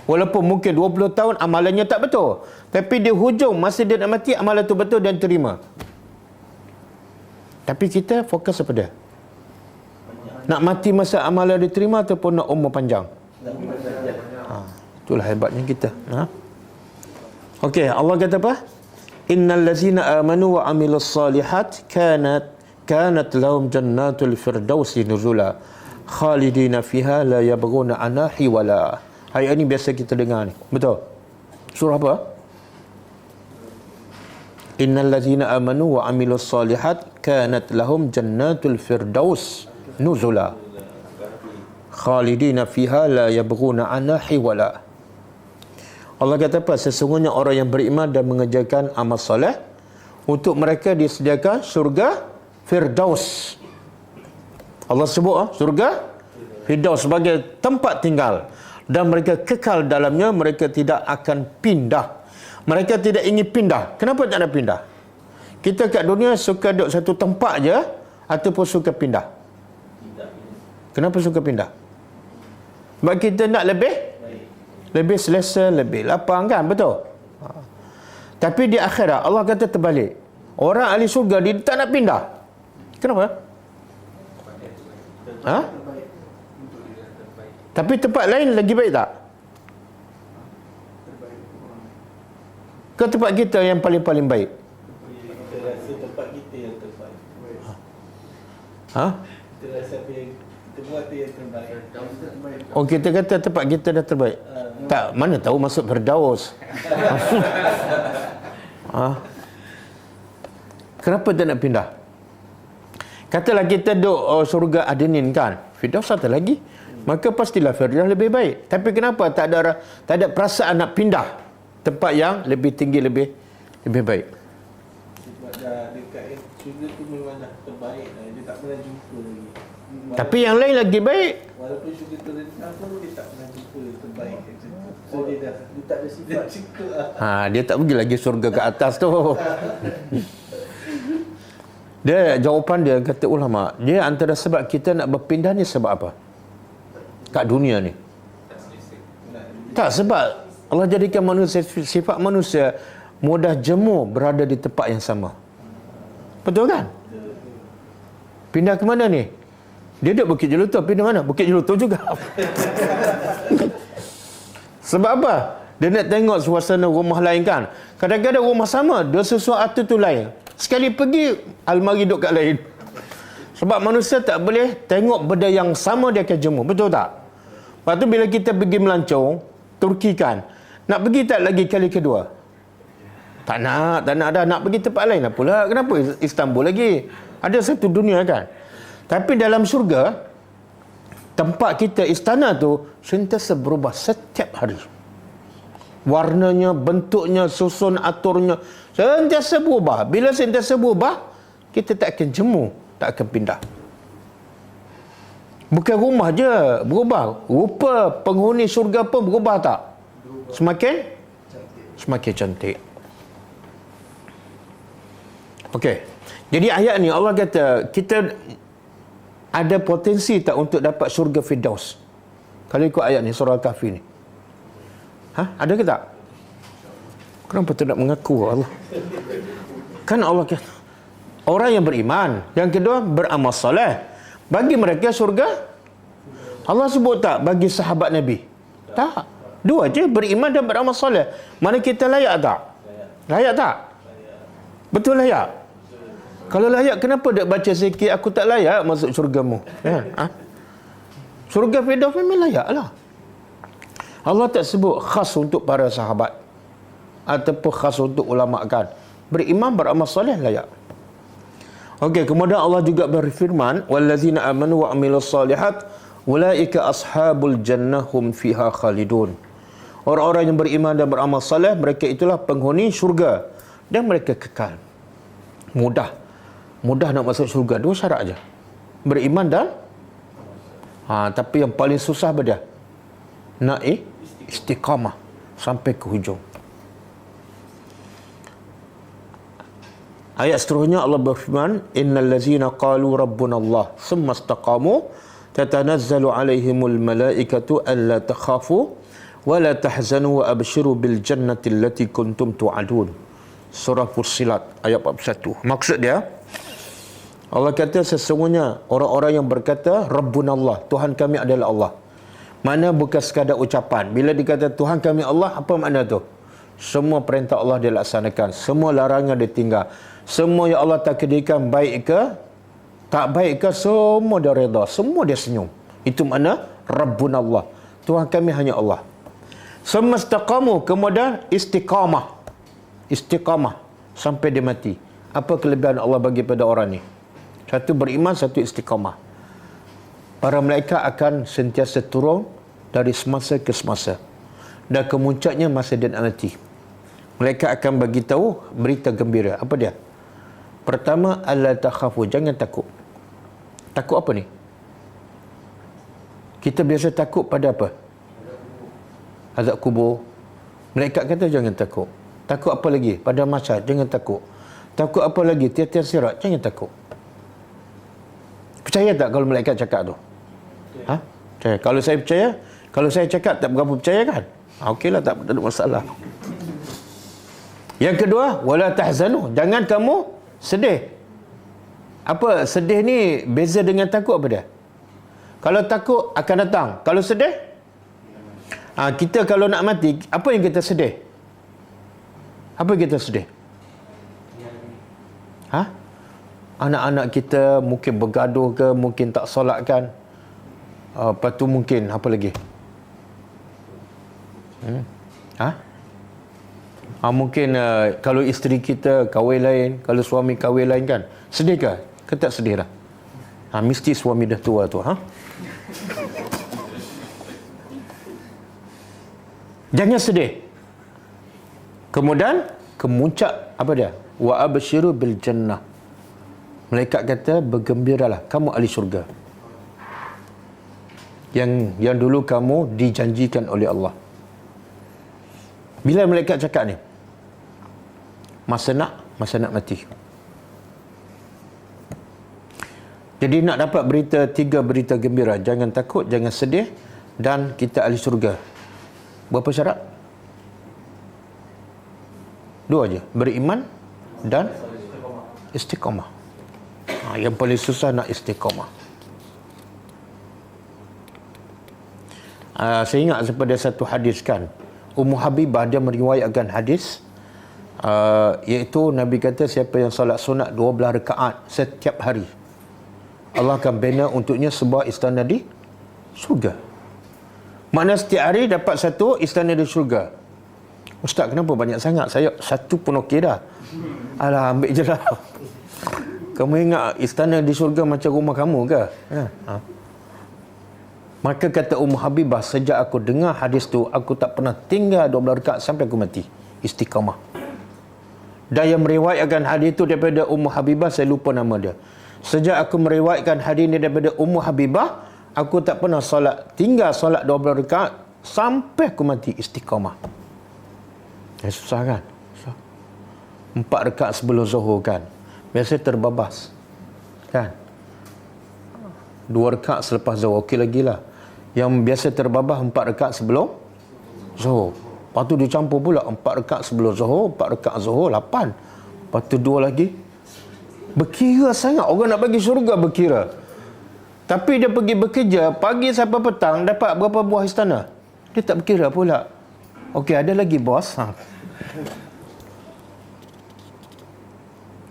Walaupun mungkin 20 tahun amalannya tak betul, tapi di hujung masa dia nak mati, amalan tu betul dan terima. Tapi kita fokus kepada nak mati masa amalan diterima ataupun nak umur panjang. Itulah hebatnya kita. Okey, Allah kata apa? Innal ladzina amanu wa amilus solihat kanat lahum jannatul firdausi nuzula khalidina fiha la yabghuna anha hiwala. Ayat ini biasa kita dengar ni. Betul? Surah apa? Innal ladzina amanu wa amilus solihat kanat lahum jannatul firdaus nuzula khalidina fiha la yabghuna anha hiwala. Allah kata apa? Sesungguhnya orang yang beriman dan mengerjakan amal soleh, untuk mereka disediakan surga Firdaus. Allah sebut surga Firdaus sebagai tempat tinggal, dan mereka kekal dalamnya, mereka tidak akan pindah. Mereka tidak ingin pindah. Kenapa tak nak pindah? Kita kat dunia suka duduk satu tempat je ataupun suka pindah? Kenapa suka pindah? Sebab kita nak lebih selesa, lebih lapang, kan? Betul? Tapi di akhirat Allah kata terbalik. Orang ahli surga dia tak nak pindah. Kenapa? Tapi tempat lain lagi baik tak? Ke tempat kita yang paling-paling baik? Kita rasa tempat kita yang terbaik. Kita rasa kita buat tu yang terbaik. Oh, kita kata tempat kita dah terbaik. Tak, mana tahu masuk Firdaus. Kenapa tak nak pindah? Katalah kita duduk surga Adnin, kan? Firdaus satu lagi. Maka pastilah Firdaus lebih baik. Tapi kenapa tak ada perasaan nak pindah tempat yang lebih tinggi, lebih baik? Sebab dah dekat syurga tu memang dah terbaik dah. Dia tak pernah jumpa lagi. Tapi yang lain lagi baik. Walaupun syurga tu rendah pun dia tak pernah jumpa terbaik. So dia tak ada sifat cukup. Dia tak pergi lagi surga ke atas tu. Dia jawapan dia, kata ulama, dia antara sebab kita nak berpindah ni sebab apa? Kat dunia ni. Tak, sebab Allah jadikan manusia, sifat manusia mudah jemu berada di tempat yang sama. Betul kan? Pindah ke mana ni? Dia duduk Bukit Jelutung, pindah mana? Bukit Jelutung juga. Sebab apa? Dia nak tengok suasana rumah lain, kan? Kadang-kadang rumah sama, dia sesuatu tu lain. Sekali pergi, almari duduk kat lain. Sebab manusia tak boleh tengok benda yang sama dia akan jemu. Betul tak? Lepas tu bila kita pergi melancong, Turki, kan? Nak pergi tak lagi kali kedua? Tak nak dah. Nak pergi tempat lain lah pula. Kenapa Istanbul lagi? Ada satu dunia, kan? Tapi dalam syurga, tempat kita, istana tu sentiasa berubah setiap hari. Warnanya, bentuknya, susun aturnya sentiasa berubah. Bila sentiasa berubah, kita tak akan jemu, tak akan pindah. Bukan rumah je berubah, rupa penghuni syurga pun berubah tak? Semakin cantik. Okey. Jadi ayat ni Allah kata kita ada potensi tak untuk dapat syurga Firdaus? Kalau ikut ayat ni, surah Al-Kahfi ni. Ada ke tak? Kenapa tidak mengaku Allah? Kan Allah kata, orang yang beriman. Yang kedua, beramal soleh. Bagi mereka syurga. Allah sebut tak bagi sahabat Nabi? Tak. Dua je, beriman dan beramal soleh. Mana kita layak tak? Layak tak? Betul layak? Kalau layak, kenapa tak baca sikit, aku tak layak masuk syurgamu? Syurga Firdaus memang layak lah. Allah tak sebut khas untuk para sahabat ataupun khas untuk ulama kan. Beriman, beramal soleh layak. Okey, kemudian Allah juga berfirman, wallazina amanu wa amilus solihat ulaika ashabul jannah hum fiha khalidun. Orang-orang yang beriman dan beramal soleh, mereka itulah penghuni syurga dan mereka kekal. Mudah nak masuk syurga. Dua syarat aja. Beriman dan tapi yang paling susah apa dia? Nak istiqamah sampai ke hujung. Ayat seterusnya Allah berfirman, innal ladzina qalu rabbuna Allah thumma istaqamu tatanazzalu alaihimul malaikatu alla takhafu wa la tahzanu wa abshiru bil jannati allati kuntum tu'adun. Surah Fussilat ayat 41. Maksud dia, Allah kata sesungguhnya orang-orang yang berkata rabbuna Allah, Tuhan kami adalah Allah. Mana bukan sekadar ucapan. Bila dikata Tuhan kami Allah, apa makna tu? Semua perintah Allah dilaksanakan, semua larangan ditinggal. Semua yang Allah takdirkan baik ke tak baik ke, semua dia redha, semua dia senyum. Itu makna Rabbuna Allah, Tuhan kami hanya Allah. Semastaqamu, kemudian istiqamah sampai dia mati. Apa kelebihan Allah bagi pada orang ni? Satu beriman, satu istiqamah. Para malaikat akan sentiasa turun dari semasa ke semasa, dan kemuncaknya masa dia nak mati. Malaikat akan bagi tahu berita gembira. Apa dia? Pertama, alla takhafu, jangan takut. Takut apa ni? Kita biasa takut pada apa? Azab kubur. Malaikat kata jangan takut. Takut apa lagi? Pada mahsyar, jangan takut. Takut apa lagi? Tiap-tiap sirat, jangan takut. Percaya tak kalau malaikat cakap tu? Percaya. Kalau saya percaya, kalau saya cakap tak berapa percaya kan? Okeylah, tak ada masalah. Yang kedua, wala tahzanu, jangan kamu sedih. Apa sedih ni beza dengan takut apa dia? Kalau takut akan datang, kalau sedih kita kalau nak mati, apa yang kita sedih? Apa yang kita sedih? Anak-anak kita mungkin bergaduh ke, mungkin tak solat kan. Lepas tu mungkin apa lagi? Mungkin kalau isteri kita kahwin lain, kalau suami kahwin lain kan. Sedih ke? Ke tak sedih lah? Mesti suami dah tua tu. Jangan sedih. Kemudian kemuncak apa dia? Wa abshiru bil jannah. Malaikat kata bergembiralah, kamu ahli syurga. Yang dulu kamu dijanjikan oleh Allah. Bila malaikat cakap ni? Masa nak mati. Jadi nak dapat tiga berita gembira. Jangan takut, jangan sedih, dan kita ahli syurga. Berapa syarat? Dua aja. Beriman dan istiqamah. Yang paling susah nak istiqamah. Saya ingat daripada satu hadis kan, Ummu Habibah dia meriwayatkan hadis, iaitu Nabi kata siapa yang solat sunat 12 rakaat setiap hari, Allah akan bina untuknya sebuah istana di syurga. Makna setiap hari dapat satu istana di syurga. Ustaz, kenapa banyak sangat? Saya satu pun okey dah. Alah, ambil je lah. Kamu ingat istana di syurga macam rumah kamu ke? Maka kata Ummu Habibah, sejak aku dengar hadis tu, aku tak pernah tinggal 12 rakaat sampai aku mati. Istiqamah. Dan yang meriwayatkan hadis tu daripada Ummu Habibah, saya lupa nama dia. Sejak aku meriwayatkan hadis ni daripada Ummu Habibah, aku tak pernah tinggal solat 12 rakaat sampai aku mati. Istiqamah. Susah kan? 4 rakaat sebelum zuhur kan, biasa terbabas kan. 2 rakaat selepas zuhur. Okey lagi lah. Yang biasa terbabah 4 rakaat sebelum zuhur. Lepas tu dia campur pula 4 rakaat sebelum zuhur, 4 rakaat zuhur, 8. Lepas tu 2 lagi. Berkira sangat. Orang nak bagi syurga berkira. Tapi dia pergi bekerja pagi sampai petang, dapat berapa buah istana? Dia tak berkira pula. Okey, ada lagi bos.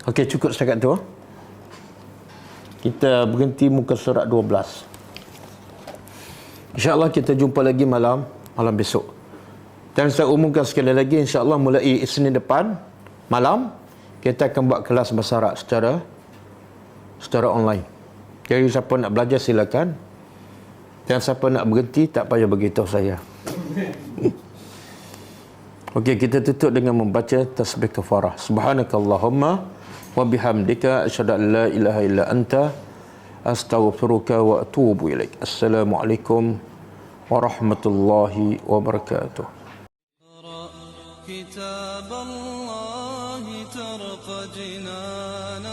Okey, cukup setakat tu. Kita berhenti muka surat 12. InsyaAllah kita jumpa lagi malam besok. Dan saya umumkan sekali lagi, insyaAllah mulai Isnin depan malam kita akan buat kelas bahasa Arab secara online. Jadi siapa nak belajar silakan. Dan siapa nak berhenti tak payah beritahu saya. Okey, kita tutup dengan membaca tasbih kafarah. Subhanakallahumma wa bihamdika asyhadu an la ilaha illa anta astaghfiruka wa atubu ilaik. Assalamualaikum warahmatullahi wabarakatuh. كتاب الله ترق جنانا